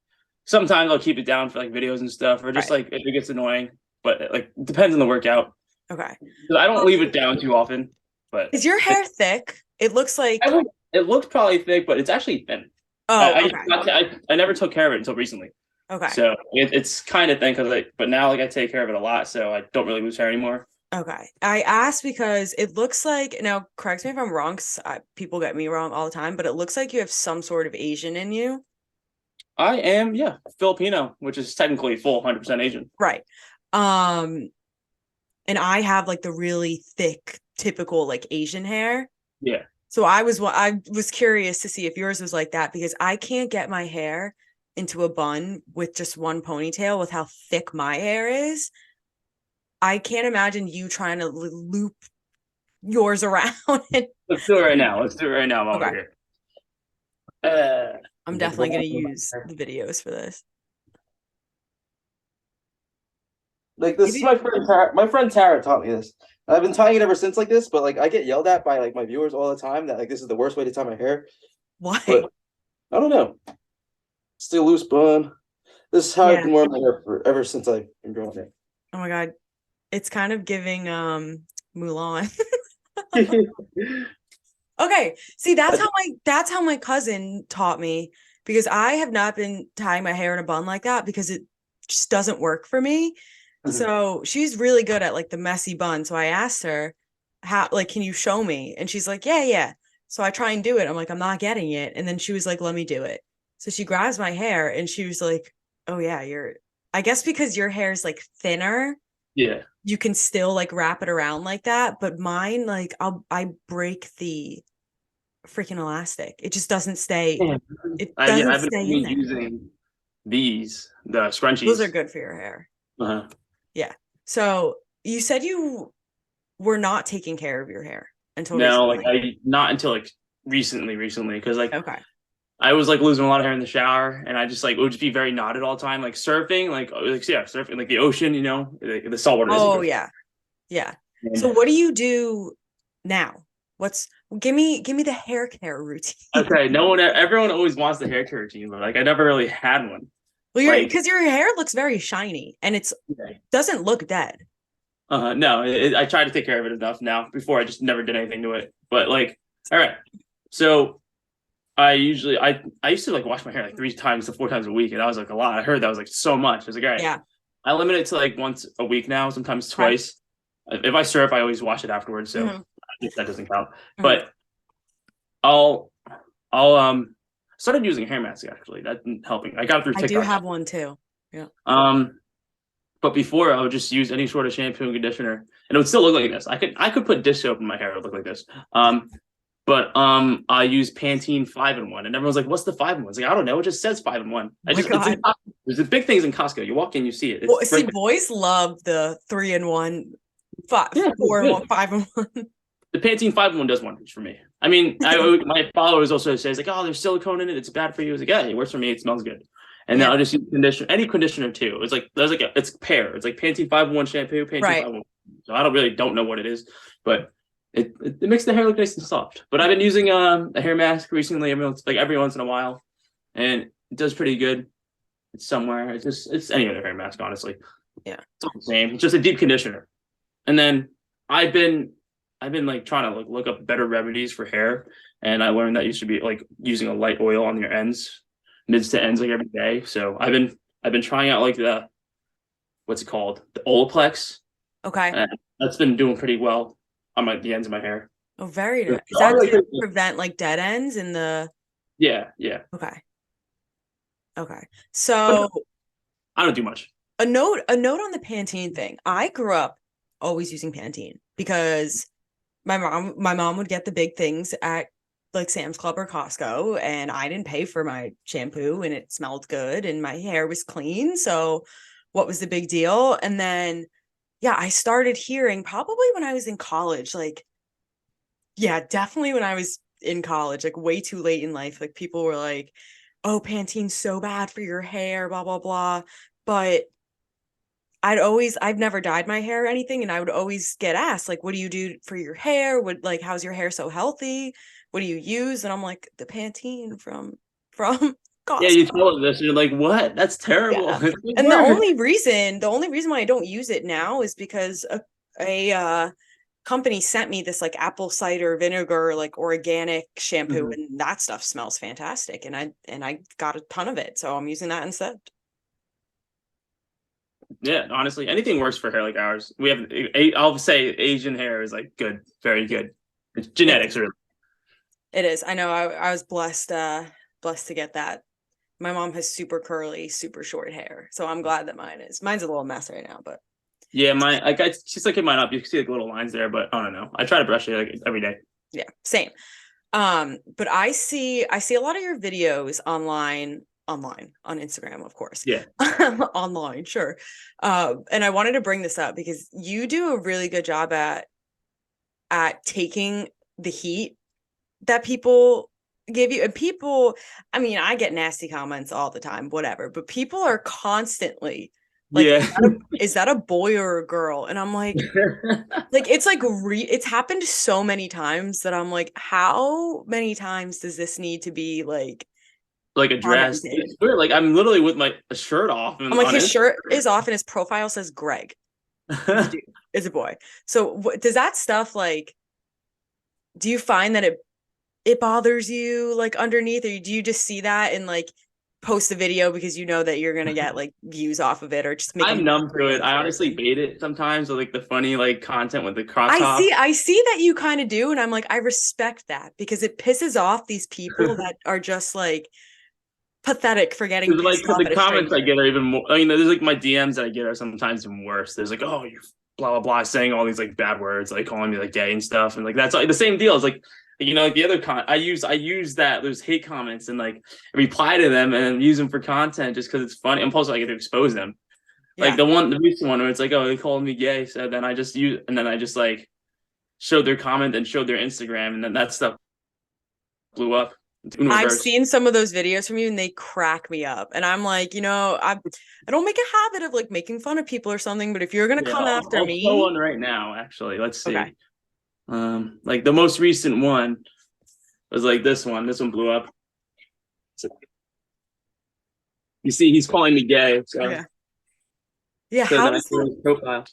sometimes I'll keep it down for like videos and stuff, or just like if it gets annoying. But like, it depends on the workout. Okay. I don't leave it down too often. But is your hair thick? It looks like it looks probably thick, but it's actually thin. Oh, I never took care of it until recently. Okay. So it's kind of thin but now like I take care of it a lot, so I don't really lose hair anymore. Okay. I asked because it looks like, now correct me if I'm wrong, because people get me wrong all the time, but it looks like you have some sort of Asian in you. I am, yeah, Filipino, which is technically full 100% Asian. Right. And I have like the really thick, typical like Asian hair. Yeah. So I was curious to see if yours was like that because I can't get my hair into a bun with just one ponytail with how thick my hair is. I can't imagine you trying to loop yours around. Let's do it right now. I'm over here. I'm definitely going to use the videos for this. Like this is my friend Tara. My friend Tara taught me this. I've been tying it ever since like this, but like I get yelled at by like my viewers all the time that like this is the worst way to tie my hair. Why? But I don't know. Still loose bun. This is how I've been wearing my hair ever since I've been growing it. Oh my god. It's kind of giving Mulan. Okay. See, that's how my cousin taught me because I have not been tying my hair in a bun like that because it just doesn't work for me. So she's really good at like the messy bun. So I asked her, how, like, can you show me? And she's like, yeah. So I try and do it. I'm like, I'm not getting it. And then she was like, let me do it. So she grabs my hair and she was like, oh yeah, I guess because your hair is like thinner. Yeah. You can still like wrap it around like that. But mine, like I break the freaking elastic. It just doesn't stay. It doesn't I've stay been in there. using the scrunchies. Those are good for your hair. Uh-huh. Yeah. So you said you were not taking care of your hair until recently. Recently. Not until like recently, because like okay. I was like losing a lot of hair in the shower, and I just like it would just be very knotted all the time, like surfing, surfing, like the ocean, you know, the saltwater. Oh yeah. And so what do you do now? Give me the hair care routine. Okay, everyone always wants the hair care routine, but like I never really had one. Well, because your hair looks very shiny and it doesn't look dead. No, I try to take care of it enough now. Before I just never did anything to it. But like, all right. So I used to like wash my hair like 3 times to 4 times a week, and that was like a lot. I heard that was like so much. I was like, all right. Yeah. I limit it to like once a week now, sometimes twice. Right. If I surf, I always wash it afterwards, so I guess that doesn't count. But I'll started using hair mask actually. That's helping. I got it through TikTok. I do have one too. Yeah. But before I would just use any sort of shampoo and conditioner, and it would still look like this. I could put dish soap in my hair; it would look like this. But I use Pantene 5-in-1, and everyone's like, "What's the 5-in-1?" It's like, I don't know. It just says 5-in-1. There's the big things in Costco. You walk in, you see it. Boys love the 3-in-1, 4-in-1, 5-in-1. The Pantene 5-in-1 does wonders for me. I mean, my followers also says like, "Oh, there's silicone in it. It's bad for you." I was like, "Yeah, it works for me. It smells good." And then I'll just use any conditioner too. It's like it's pair. It's like Pantene 5-in-1 shampoo, Pantene 5-in-1. So I don't know what it is, but it makes the hair look nice and soft. But I've been using a hair mask recently, every once in a while, and it does pretty good. It's somewhere. It's any other hair mask, honestly. Yeah, it's all the same. It's just a deep conditioner. And then I've been like trying to like look up better remedies for hair, and I learned that you should be like using a light oil on your ends, mids to ends, like every day. So I've been trying out like the what's it called, the Olaplex, Okay. and that's been doing pretty well on the ends of my hair. Oh, very Yeah. nice. Is that to prevent like dead ends in the? Yeah. Okay. Okay. So I don't do much. a note on the Pantene thing. I grew up always using Pantene because my mom would get the big things at like Sam's Club or Costco, and I didn't pay for my shampoo, and it smelled good and my hair was clean. So what was the big deal? And then yeah, I started hearing probably when I was in college, like yeah, definitely when I was in college, like way too late in life, like people were like, "Oh, Pantene's so bad for your hair, blah blah blah." But I've never dyed my hair or anything, and I would always get asked, like, what do you do for your hair? Like, how's your hair so healthy? What do you use? And I'm like, the Pantene from Yeah, you Costco. tell them this, and you're like, "What? That's terrible." Yeah. It's like, And "Where?" the only reason why I don't use it now is because a company sent me this like apple cider vinegar, like organic shampoo, Mhm. and that stuff smells fantastic. And I got a ton of it. So I'm using that instead. Yeah, honestly, anything works for hair like ours. We have, I'll say, Asian hair is like good, very good. It's genetics, really. It is. I know I was blessed to get that. My mom has super curly, super short hair. So I'm glad that mine's a little mess right now, but Yeah, she's like it might not. You can see like little lines there, but I don't know. I try to brush it like every day. yeah, same. But I see a lot of your videos online on Instagram, of course. Yeah. Online, sure. And I wanted to bring this up because you do a really good job at taking the heat that people give you. And people, I mean, I get nasty comments all the time, whatever, but people are constantly like, Yeah. is that a boy or a girl? And I'm like it's like it's happened so many times that I'm like, how many times does this need to be like Like a dress. commented? It's weird. Like I'm literally with my shirt off. I'm like, On his Instagram. shirt is off and his profile says Greg. It's a dude. It's a boy. So does that stuff like, do you find that it bothers you like underneath, or do you just see that and like post the video because you know that you're gonna get like views off of it, or just make I'm them numb to it. I honestly bait it sometimes with like the funny like content with the crop top. I see that you kind of do, and I'm like, I respect that because it pisses off these people that are just like pathetic for getting Like pissed off the at a comments I stranger. get are even more. You know, there's like my DMs that I get are sometimes even worse. There's like, oh, you're blah blah blah, saying all these like bad words, like calling me like gay and stuff, and like that's like the same deal. It's like, you know, like the other I use that those hate comments and like reply to them and use them for content just because it's funny. I'm also like to expose them. Like Yeah. the recent one where it's like, oh, they called me gay, so then I just like showed their comment and showed their Instagram, and then that stuff blew up in I've reverse. seen some of those videos from you and they crack me up. And I'm like, I don't make a habit of like making fun of people or something, but if you're gonna Yeah, come after I'll me. show one right now, actually. Let's see. Okay. Like the most recent one was like this one. This one blew up. So, you see, he's calling me gay. So, Okay. Yeah, so how then I does go to that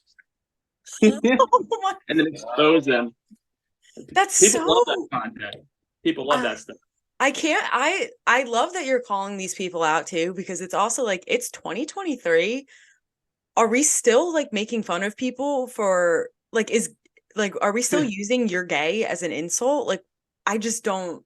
his profile oh my, and then expose them. that's People love so that content. People love that stuff. I can't I love that you're calling these people out too, because it's also like it's 2023. Are we still like making fun of people for like are we still using "you're gay" as an insult? Like I just don't.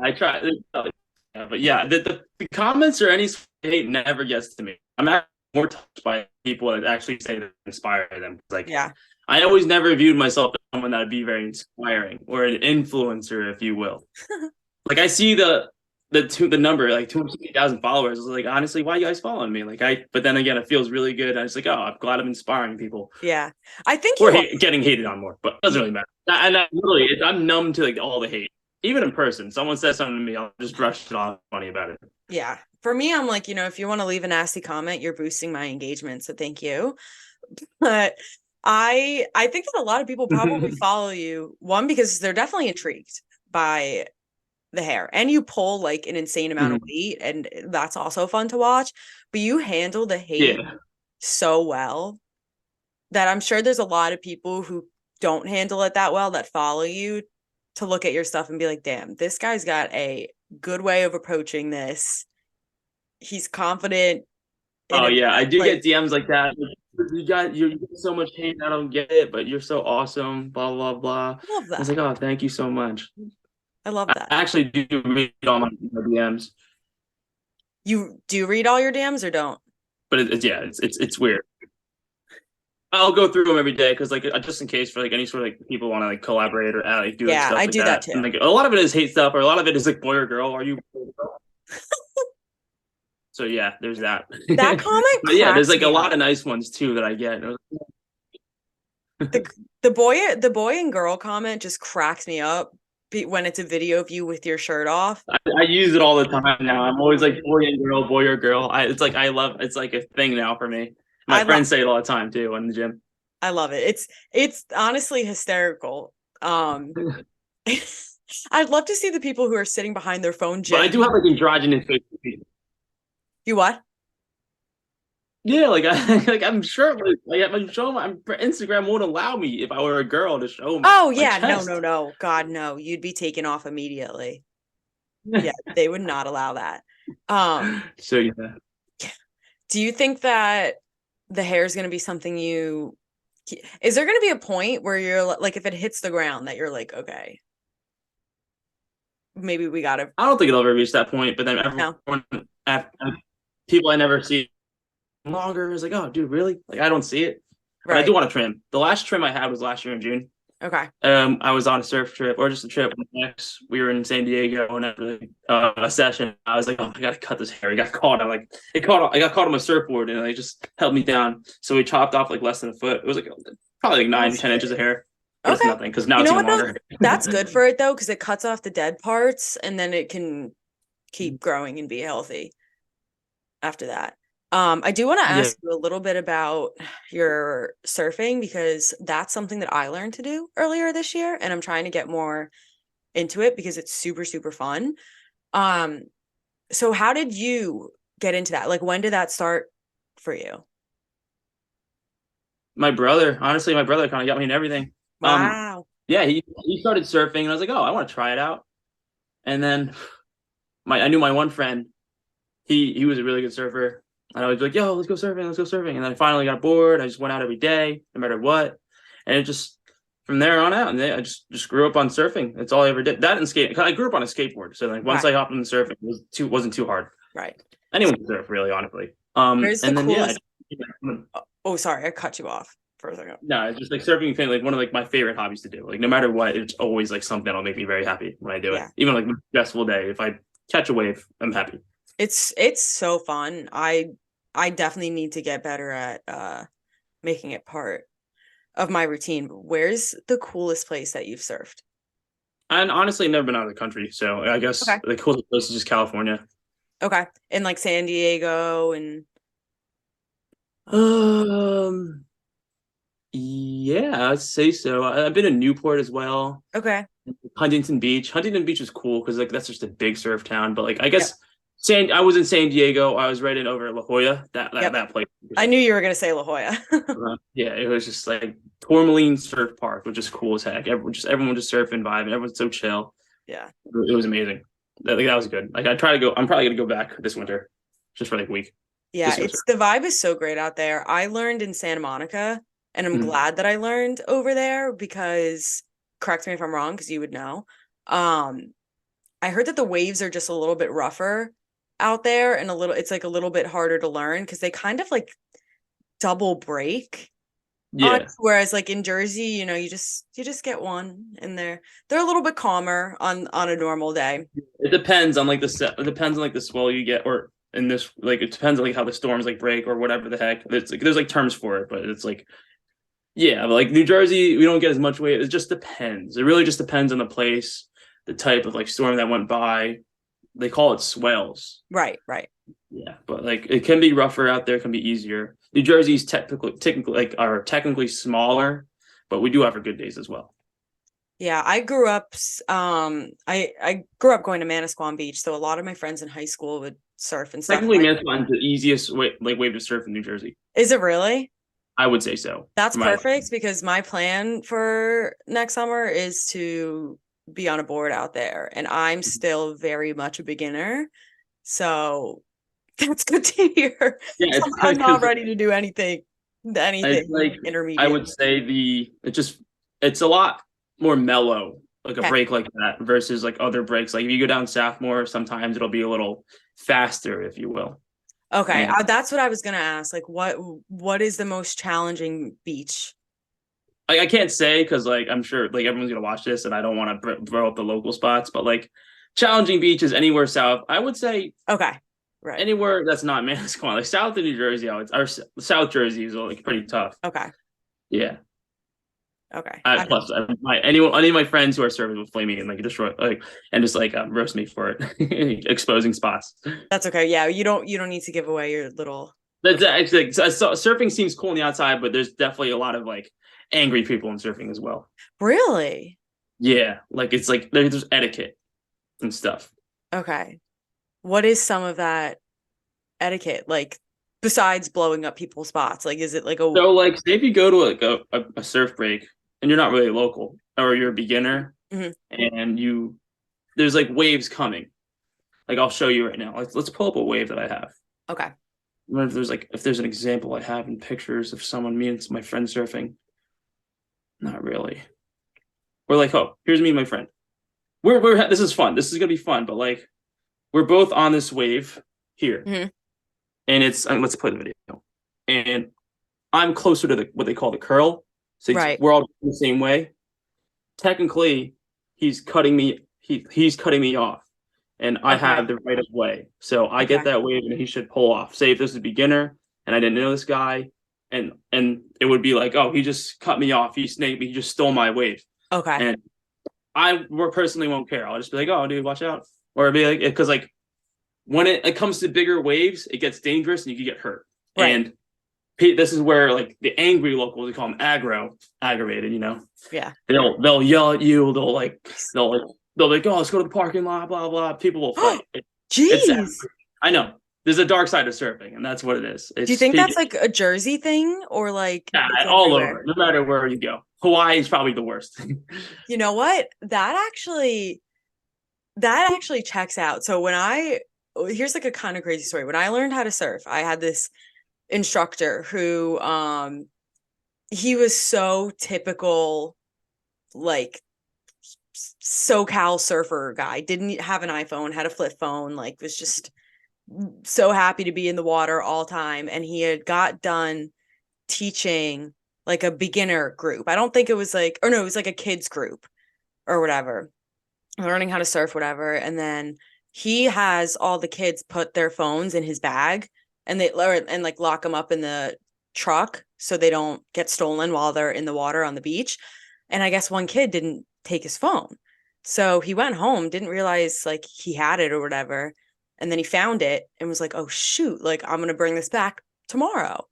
I try, but yeah, the comments or any hate never gets to me. I'm actually more touched by people that actually say that inspire them. Like, Yeah. I always never viewed myself as someone that would be very inspiring or an influencer, if you will. Like I see the number like 260,000 followers. I was like, honestly, why are you guys following me? But then again, it feels really good. I was like, oh, I'm glad I'm inspiring people. Yeah. I think Or you getting hated on more, but it doesn't really matter. And I'm numb to like all the hate. Even in person, someone says something to me, I'll just brush it off, funny about it. yeah. For me, I'm like, if you want to leave a nasty comment, you're boosting my engagement, so thank you. But I think that a lot of people probably follow you, one, because they're definitely intrigued by the hair, and you pull like an insane amount of weight, and that's also fun to watch, but you handle the hate Yeah. so well. that I'm sure there's a lot of people who don't handle it that well that follow you to look at your stuff and be like, damn, this guy's got a good way of approaching this. He's confident. Oh yeah, I do like, get DMs like that. You get so much hate. I don't get it, but you're so awesome. Blah blah blah. I love I was that. like, oh, thank you so much. I love I that. actually do read all my DMs, You do read all your DMs or don't? but it's weird. I'll go through them every day because like just in case for like any sort of like people want to like collaborate or like do like Yeah, stuff I like do that too. And like a lot of it is hate stuff, or a lot of it is like boy or girl. Are you? So yeah, there's that. That comment But yeah, there's like cracks a me lot up. of nice ones too that I get. The boy and girl comment just cracks me up when it's a video of you with your shirt off. I use it all the time now. I'm always like boy or girl. It's like it's like a thing now for me. My friends say it all the time too in the gym. I love it. It's honestly hysterical. I'd love to see the people who are sitting behind their phone. But I do have like androgynous faces. You what? Yeah, like I'm sure like I'm showing my Instagram won't allow me if I were a girl to show me. Oh yeah, no, God no, you'd be taken off immediately. Yeah, they would not allow that. So yeah. Do you think that the hair is going to be something is there going to be a point where you're like, if it hits the ground that you're like, okay, maybe we got to. I don't think it'll ever reach that point, but then everyone, people I never see longer is like, oh, dude, really? Like I don't see it. But I do want to trim. The last trim I had was last year in June. Okay. I was on a surf trip or just a trip with my ex. We were in San Diego and after a session, I was like, oh, I gotta cut this hair. I got caught. I got caught on my surfboard and it just held me down. So we chopped off like less than a foot. It was like probably like 9-10 inches of hair. But it's nothing because now it's even longer. That's good for it though, because it cuts off the dead parts and then it can keep growing and be healthy after that. I do want to ask you a little bit about your surfing because that's something that I learned to do earlier this year and I'm trying to get more into it because it's super, super fun. So how did you get into that? Like, when did that start for you? My brother kind of got me in everything. Wow. Yeah, he started surfing and I was like, oh, I want to try it out. And then I knew my one friend, he was a really good surfer. And I was like, yo, let's go surfing. And then I finally got bored. I just went out every day, no matter what. And it just, from there on out, and I just grew up on surfing. That's all I ever did. That and skate. I grew up on a skateboard. So like once I hopped on the surf, it wasn't too hard. Right. Anyone can surf, really, honestly. Oh, sorry, I cut you off for a second. No, it's just like surfing thing, like one of like my favorite hobbies to do. Like no matter what, it's always like something that'll make me very happy when I do it. Even like a stressful day, if I catch a wave, I'm happy. It's so fun. I definitely need to get better at making it part of my routine. Where's the coolest place that you've surfed? And honestly, never been out of the country, so I guess the coolest place is just California. Okay, and like San Diego and. Yeah, I'd say so. I've been in Newport as well. Okay. Huntington Beach is cool because like that's just a big surf town. But like I guess I was in San Diego. I was right in over La Jolla. That place. I knew you were gonna say La Jolla. Yeah, it was just like Tourmaline Surf Park, which is cool as heck. Everyone just surfing, vibing. Everyone's so chill. Yeah, it was amazing. That was good. Like I'm probably gonna go back this winter, just for like a week. Yeah, the vibe is so great out there. I learned in Santa Monica, and I'm glad that I learned over there because, correct me if I'm wrong, because you would know. I heard that the waves are just a little bit rougher out there, and it's like a little bit harder to learn because they kind of like double break. Yeah. Whereas like in Jersey, you just get one, and they're a little bit calmer on a normal day. It depends on like the swell you get, or in this, like it depends on like how the storms like break or whatever the heck. It's like there's like terms for it, but it's like but like New Jersey, we don't get as much wave. It just depends. It really just depends on the place, the type of like storm that went by. They call it swells. Right. Yeah, but like it can be rougher out there, it can be easier. New Jersey's technically smaller, but we do have our good days as well. Yeah, I grew up I grew up going to Manasquan Beach, so a lot of my friends in high school would surf and stuff. Technically, Manasquan is the easiest wave to surf in New Jersey. Is it really? I would say so. That's for my perfect because my plan for next summer is to be on a board out there, and I'm still very much a beginner. So that's good to hear. Yeah, it's I'm not 'cause ready to do anything it's like I intermediate. would say it's a lot more mellow, like a Okay. break like that versus like other breaks. Like if you go down south more, sometimes it'll be a little faster, if you will. Okay, And that's what I was gonna ask. Like, what is the most challenging beach? like I can't say because like I'm sure like everyone's gonna watch this, and I don't want to throw up the local spots, but like challenging beaches anywhere south, I would say Okay, right. anywhere that's not Manasquan, like south of New Jersey, South Jersey is like pretty tough. Okay, Yeah. okay. Plus, any of my friends who are surfers will flame me and like destroy like and just like roast me for it, exposing spots. That's okay. Yeah, you don't need to give away your little. That's actually surfing seems cool on the outside, but there's definitely a lot of like angry people in surfing as well. Really? Yeah, like it's like there's etiquette and stuff. Okay. What is some of that etiquette like besides blowing up people's spots? Like, is it like a So like, say if you go to like a surf break and you're not really local or you're a beginner Mhm. and there's like waves coming. Like I'll show you right now. Let's pull up a wave that I have. Okay. I wonder if there's an example I have in pictures of me and my friend surfing. Not really. We're like, oh, here's me and my friend. This is fun. This is gonna be fun, but like we're both on this wave here. Mhm. And let's play the video. And I'm closer to what they call the curl. So Right. we're all the same way. Technically, he's cutting me. He's cutting me off, and I Okay. have the right of way. So I get that wave, and he should pull off. Say if this is a beginner, and I didn't know this guy, and it would be like, oh, he just cut me off. He snaked me. He just stole my wave. Okay. And I personally won't care. I'll just be like, oh, dude, watch out, or it'd be like because like when it comes to bigger waves, it gets dangerous and you can get hurt. Right. And this is where like the angry locals, we call them aggravated, Yeah. They'll yell at you. They'll be like, oh, let's go to the parking lot, blah, blah. People will fight. Jeez. I know. There's a dark side of surfing, and that's what it is. Do you think that's like a Jersey thing or like it's all everywhere? over, no matter where you go? Hawaii is probably the worst. You know what? That actually checks out. So here's like a kind of crazy story. When I learned how to surf, I had this instructor who he was so typical like SoCal surfer guy. Didn't have an iPhone, had a flip phone, like was just so happy to be in the water all time. And he had got done teaching like a beginner group. I don't think it was like, or no, it was like a kids group or whatever, learning how to surf, whatever. And then he has all the kids put their phones in his bag and like lock them up in the truck so they don't get stolen while they're in the water on the beach. And I guess one kid didn't take his phone. So he went home, didn't realize like he had it or whatever. And then he found it and was like, oh shoot, like I'm going to bring this back tomorrow.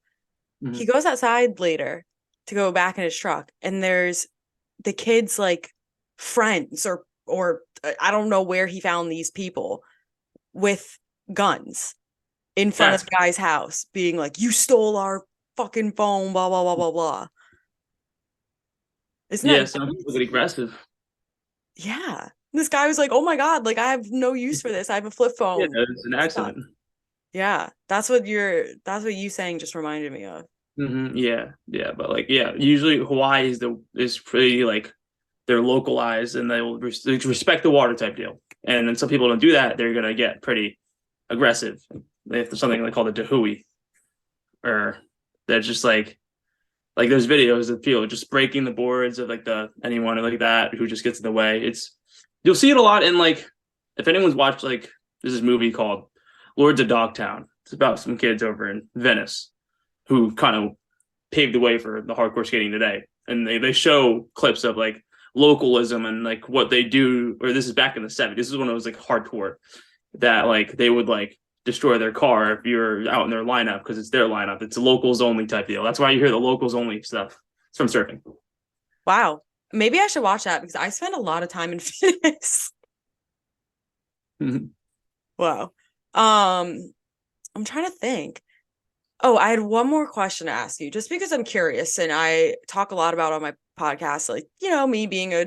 Mm-hmm. He goes outside later to go back in his truck and there's the kid's like friends or I don't know where he found these people with guns in front of the guy's house being like, you stole our fucking phone, blah, blah, blah, blah, blah. Isn't that sounds really aggressive. Yeah. This guy was like, oh my God, like I have no use for this. I have a flip phone. Yeah, it's an accident. Yeah. That's what you saying just reminded me of. Mm-hmm. Yeah. But like, usually Hawaii is pretty like they're localized and they will respect the water type deal. And then some people don't do that. They're going to get pretty aggressive. They have something they call the dahui, or they're just like there's videos of people just breaking the boards of like anyone like that who just gets in the way. You'll see it a lot in like, if anyone's watched like, there's this movie called Lords of Dogtown. It's about some kids over in Venice who kind of paved the way for the hardcore skating today. And they show clips of like localism and like what they do, or this is back in the 70s. This is when it was like hardcore, that like they would like destroy their car if you're out in their lineup because it's their lineup. It's a locals only type deal. That's why you hear the locals only stuff. It's from surfing. Wow. Maybe I should watch that because I spend a lot of time in Venice. Wow. I'm trying to think. Oh, I had one more question to ask you, just because I'm curious, and I talk a lot about on my podcast, like, me being a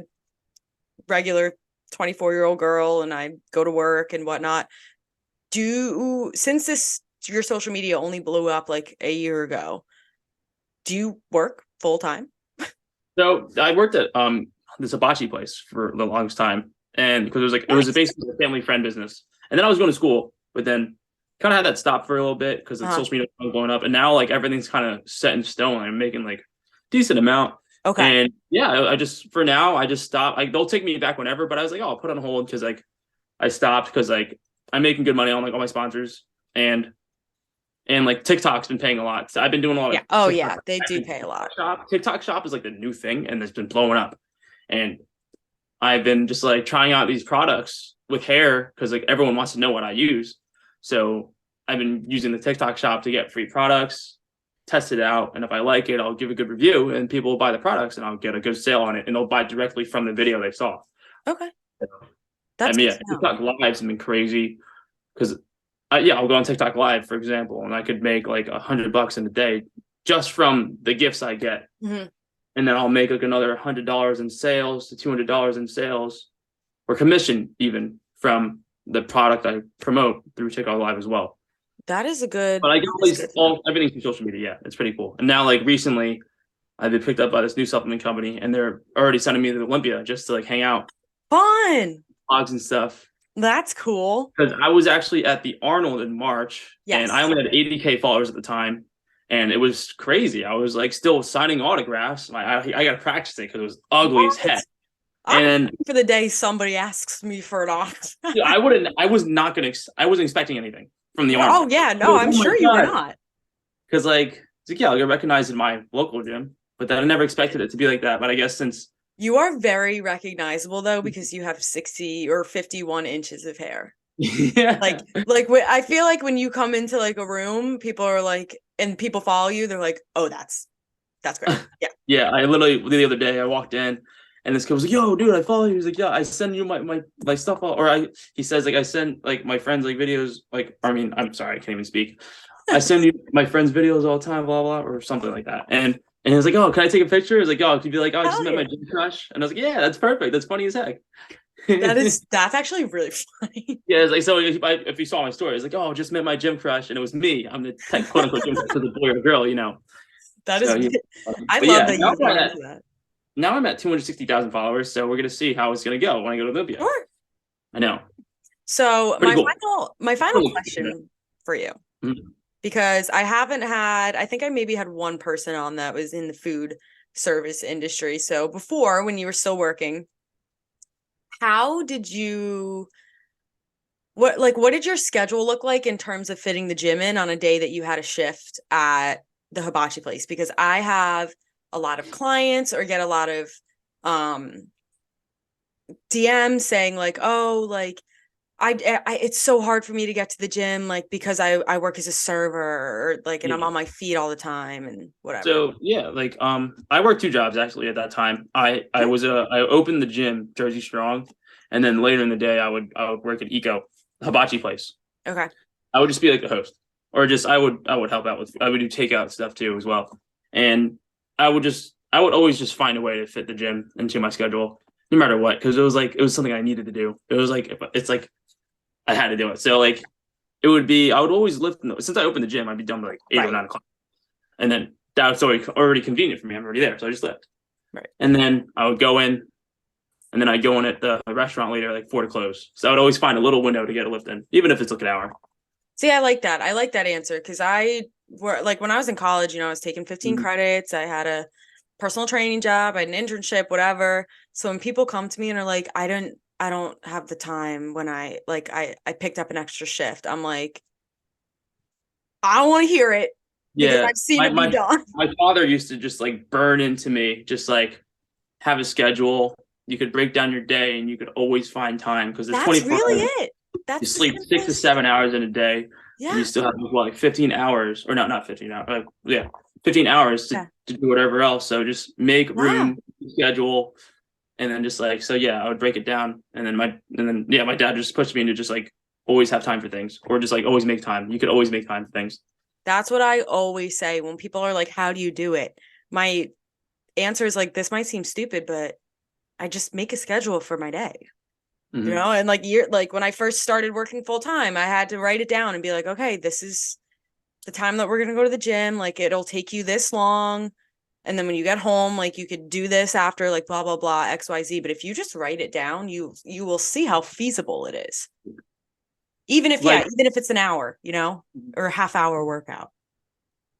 regular 24-year-old girl and I go to work and whatnot. Since your social media only blew up like a year ago, do you work full time? So I worked at this hibachi place for the longest time, and because it Nice. was basically a family friend business, and then I was going to school, but then kind of had that stop for a little bit because social media was blowing up, and now like everything's kind of set in stone. I'm making like decent amount. Okay. And yeah, I just for now I just stopped. Like they'll take me back whenever, but I was like, oh, I'll put it on hold because like I stopped because like I'm making good money on like all my sponsors and like TikTok's been paying a lot. So I've been doing a lot of Oh TikTok. yeah, they do pay a lot. TikTok shop is like the new thing and it's been blowing up. And I've been just like trying out these products with hair because like everyone wants to know what I use. So I've been using the TikTok shop to get free products, test it out, and if I like it, I'll give a good review and people will buy the products and I'll get a good sale on it and they'll buy directly from the video they saw. Okay. That's TikTok lives have been crazy because I'll go on TikTok live, for example, and I could make like $100 in a day just from the gifts I get. Mm-hmm. And then I'll make like another $100 in sales to $200 in sales or commission even from the product I promote through TikTok live as well. That is a good. But I get everything through social media. Yeah, it's pretty cool. And now like recently I've been picked up by this new supplement company and they're already sending me to Olympia just to like hang out. Fun. Vlogs and stuff. That's cool. Because I was actually at the Arnold in March and I only had 80K followers at the time. And it was crazy. I was like still signing autographs. I got to practice it because it was ugly as heck. And for the day somebody asks me for an autograph. I wasn't expecting anything from the Arnold. Oh yeah, no, I'm sure you were not. Because like, I'll get recognized in my local gym, but then I never expected it to be like that. But I guess since you are very recognizable though, because you have 60 or 51 inches of hair. Yeah. Like I feel like when you come into like a room, people are like, and people follow you, they're like, oh, that's great. Yeah. Yeah. I literally the other day I walked in and this kid was like, yo, dude, I follow you. He's like, yeah, I send you my stuff. He says like, I send like my friends like videos, like, I mean, I'm sorry, I can't even speak. I send you my friends videos all the time, blah, blah, or something like that. And he was like, oh, can I take a picture? He was like, oh, could you be like, oh, I just met my gym crush. And I was like, yeah, that's perfect. That's funny as heck. That's actually really funny. Yeah, it's like, so if you saw my story, it's like, oh, just met my gym crush, and it was me. I'm the quote unquote gym crush of the boy or girl, That is, I love that you got into that. Now I'm at 260,000 followers, so we're gonna see how it's gonna go when I go to Olympia. Sure. I know. So my final question for you, because I think I maybe had one person on that was in the food service industry. So before, when you were still working, how did you what did your schedule look like in terms of fitting the gym in on a day that you had a shift at the hibachi place? Because I have a lot of clients or get a lot of DMs saying like, oh, like I it's so hard for me to get to the gym, like, because I work as a server or like, and I'm on my feet all the time and whatever. So yeah, like I worked 2 jobs actually at that time. I opened the gym, Jersey Strong, and then later in the day I would work at Eco hibachi place. Okay. I would just be like the host, or just I would help out with. I would do takeout stuff too as well, and I would always just find a way to fit the gym into my schedule, no matter what, because it was something I needed to do. It was like it's like I had to do it. So like I would always lift. Since I opened the gym, I'd be done by like 8 or 9 o'clock, and then that was already convenient for me. I'm already there, so I just lift. Right. And then I would go in, and then I'd go in at the restaurant later, like 4 to close. So I would always find a little window to get a lift in, even if it's like an hour. See, I like that. I like that answer because when I was in college, I was taking 15 credits. I had a personal training job. I had an internship, whatever. So when people come to me and are like, I don't have the time when I picked up an extra shift, I'm like, I don't want to hear it. Yeah. I've seen it be done. My father used to just like burn into me, just like have a schedule. You could break down your day and you could always find time because it's 24 really hours. it. That's you sleep 6 to 7 hours in a day. Yeah. And you still have like 15 hours or not 15 hours. 15 hours to do whatever else. So just make room, schedule, and then just like, so yeah, I would break it down. And then my dad just pushed me into just like always have time for things or just like always make time. You could always make time for things. That's what I always say when people are like, how do you do it? My answer is like, this might seem stupid, but I just make a schedule for my day. Mhm. You know, and like when I first started working full time, I had to write it down and be like, okay, this is the time that we're going to go to the gym. Like it'll take you this long. And then when you get home, like you could do this after like blah, blah, blah, XYZ. But if you just write it down, you will see how feasible it is. Even if, Like, even if it's an hour, you know, or a half hour workout.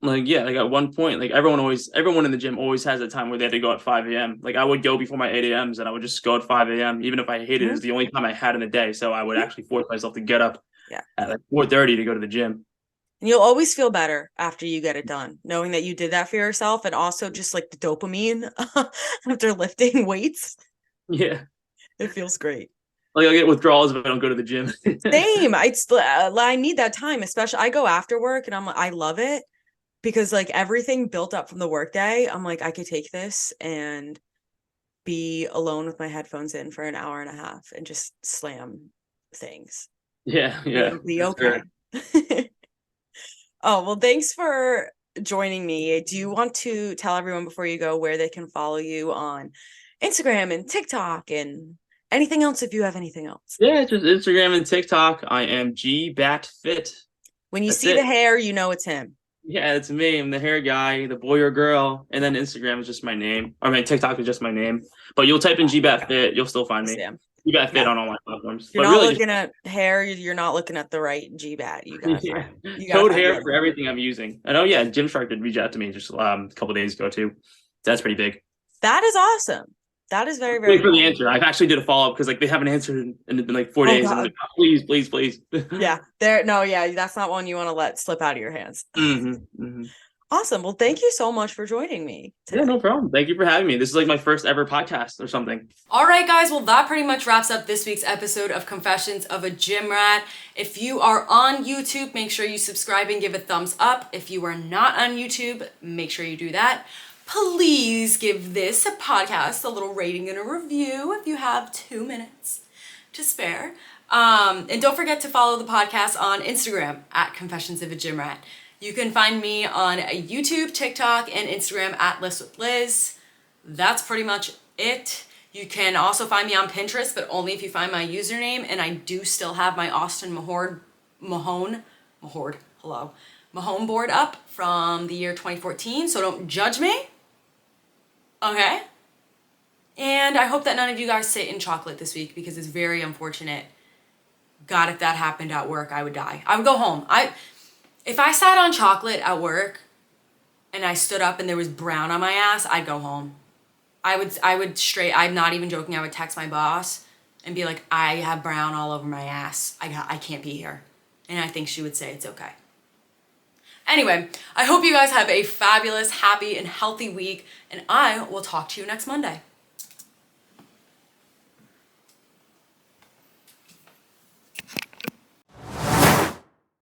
like at one point, like everyone in the gym always has a time where they had to go at 5 a.m. Like I would go before my 8 a.m.s and I would just go at 5 a.m. even if I hated it. It was the only time I had in the day. So I would actually force myself to get up at like 4:30 to go to the gym. And you'll always feel better after you get it done, knowing that you did that for yourself, and also just like the dopamine after lifting weights. Yeah. It feels great. Like I'll get withdrawals if I don't go to the gym. Same. I need that time, especially I go after work and I love it because like everything built up from the workday, I'm like, I could take this and be alone with my headphones in for an hour and a half and just slam things. Yeah. It'll be okay. Sure. Oh, well, thanks for joining me. Do you want to tell everyone before you go where they can follow you on Instagram and TikTok and anything else if you have anything else? Yeah, just Instagram and TikTok. I am gbatfit. When you That's see it. the hair, you know it's him. Yeah, it's me. I'm the hair guy, the boy or girl, and then Instagram is just my name. I mean, TikTok is just my name. But you'll type in gbatfit, you'll still find me. gbatfit on all my platforms. You're but not really looking at hair. You're not looking at the right GBAT. You got code hair for everything I'm using. I know. Yeah, Gymshark did reach out to me just a couple days ago too. That's pretty big. That is awesome. That is very, very big for the answer. I actually did a follow up because like they haven't answered in like 4 days. I'm like, oh, please. Yeah, that's not one you want to let slip out of your hands. Awesome. Well, thank you so much for joining me today. Yeah, no problem. Thank you for having me. This is like my first ever podcast or something. All right, guys. Well, that pretty much wraps up this week's episode of Confessions of a Gym Rat. If you are on YouTube, make sure you subscribe and give a thumbs up. If you are not on YouTube, make sure you do that. Please give this podcast a little rating and a review if you have 2 minutes to spare. And don't forget to follow the podcast on Instagram at Confessions of a Gym Rat. You can find me on YouTube, TikTok, and Instagram at liftswithliz. That's pretty much it. You can also find me on Pinterest, but only if you find my username. And I do still have my Austin Mahone board up from the year 2014. So don't judge me. Okay? And I hope that none of you guys sit in chocolate this week because it's very unfortunate. God, if that happened at work, I would die. I would go home. If I sat on chocolate at work and I stood up and there was brown on my ass, I'd go home. I'm not even joking, I would text my boss and be like, I have brown all over my ass. I can't be here. And I think she would say it's okay. Anyway, I hope you guys have a fabulous, happy, and healthy week, and I will talk to you next Monday.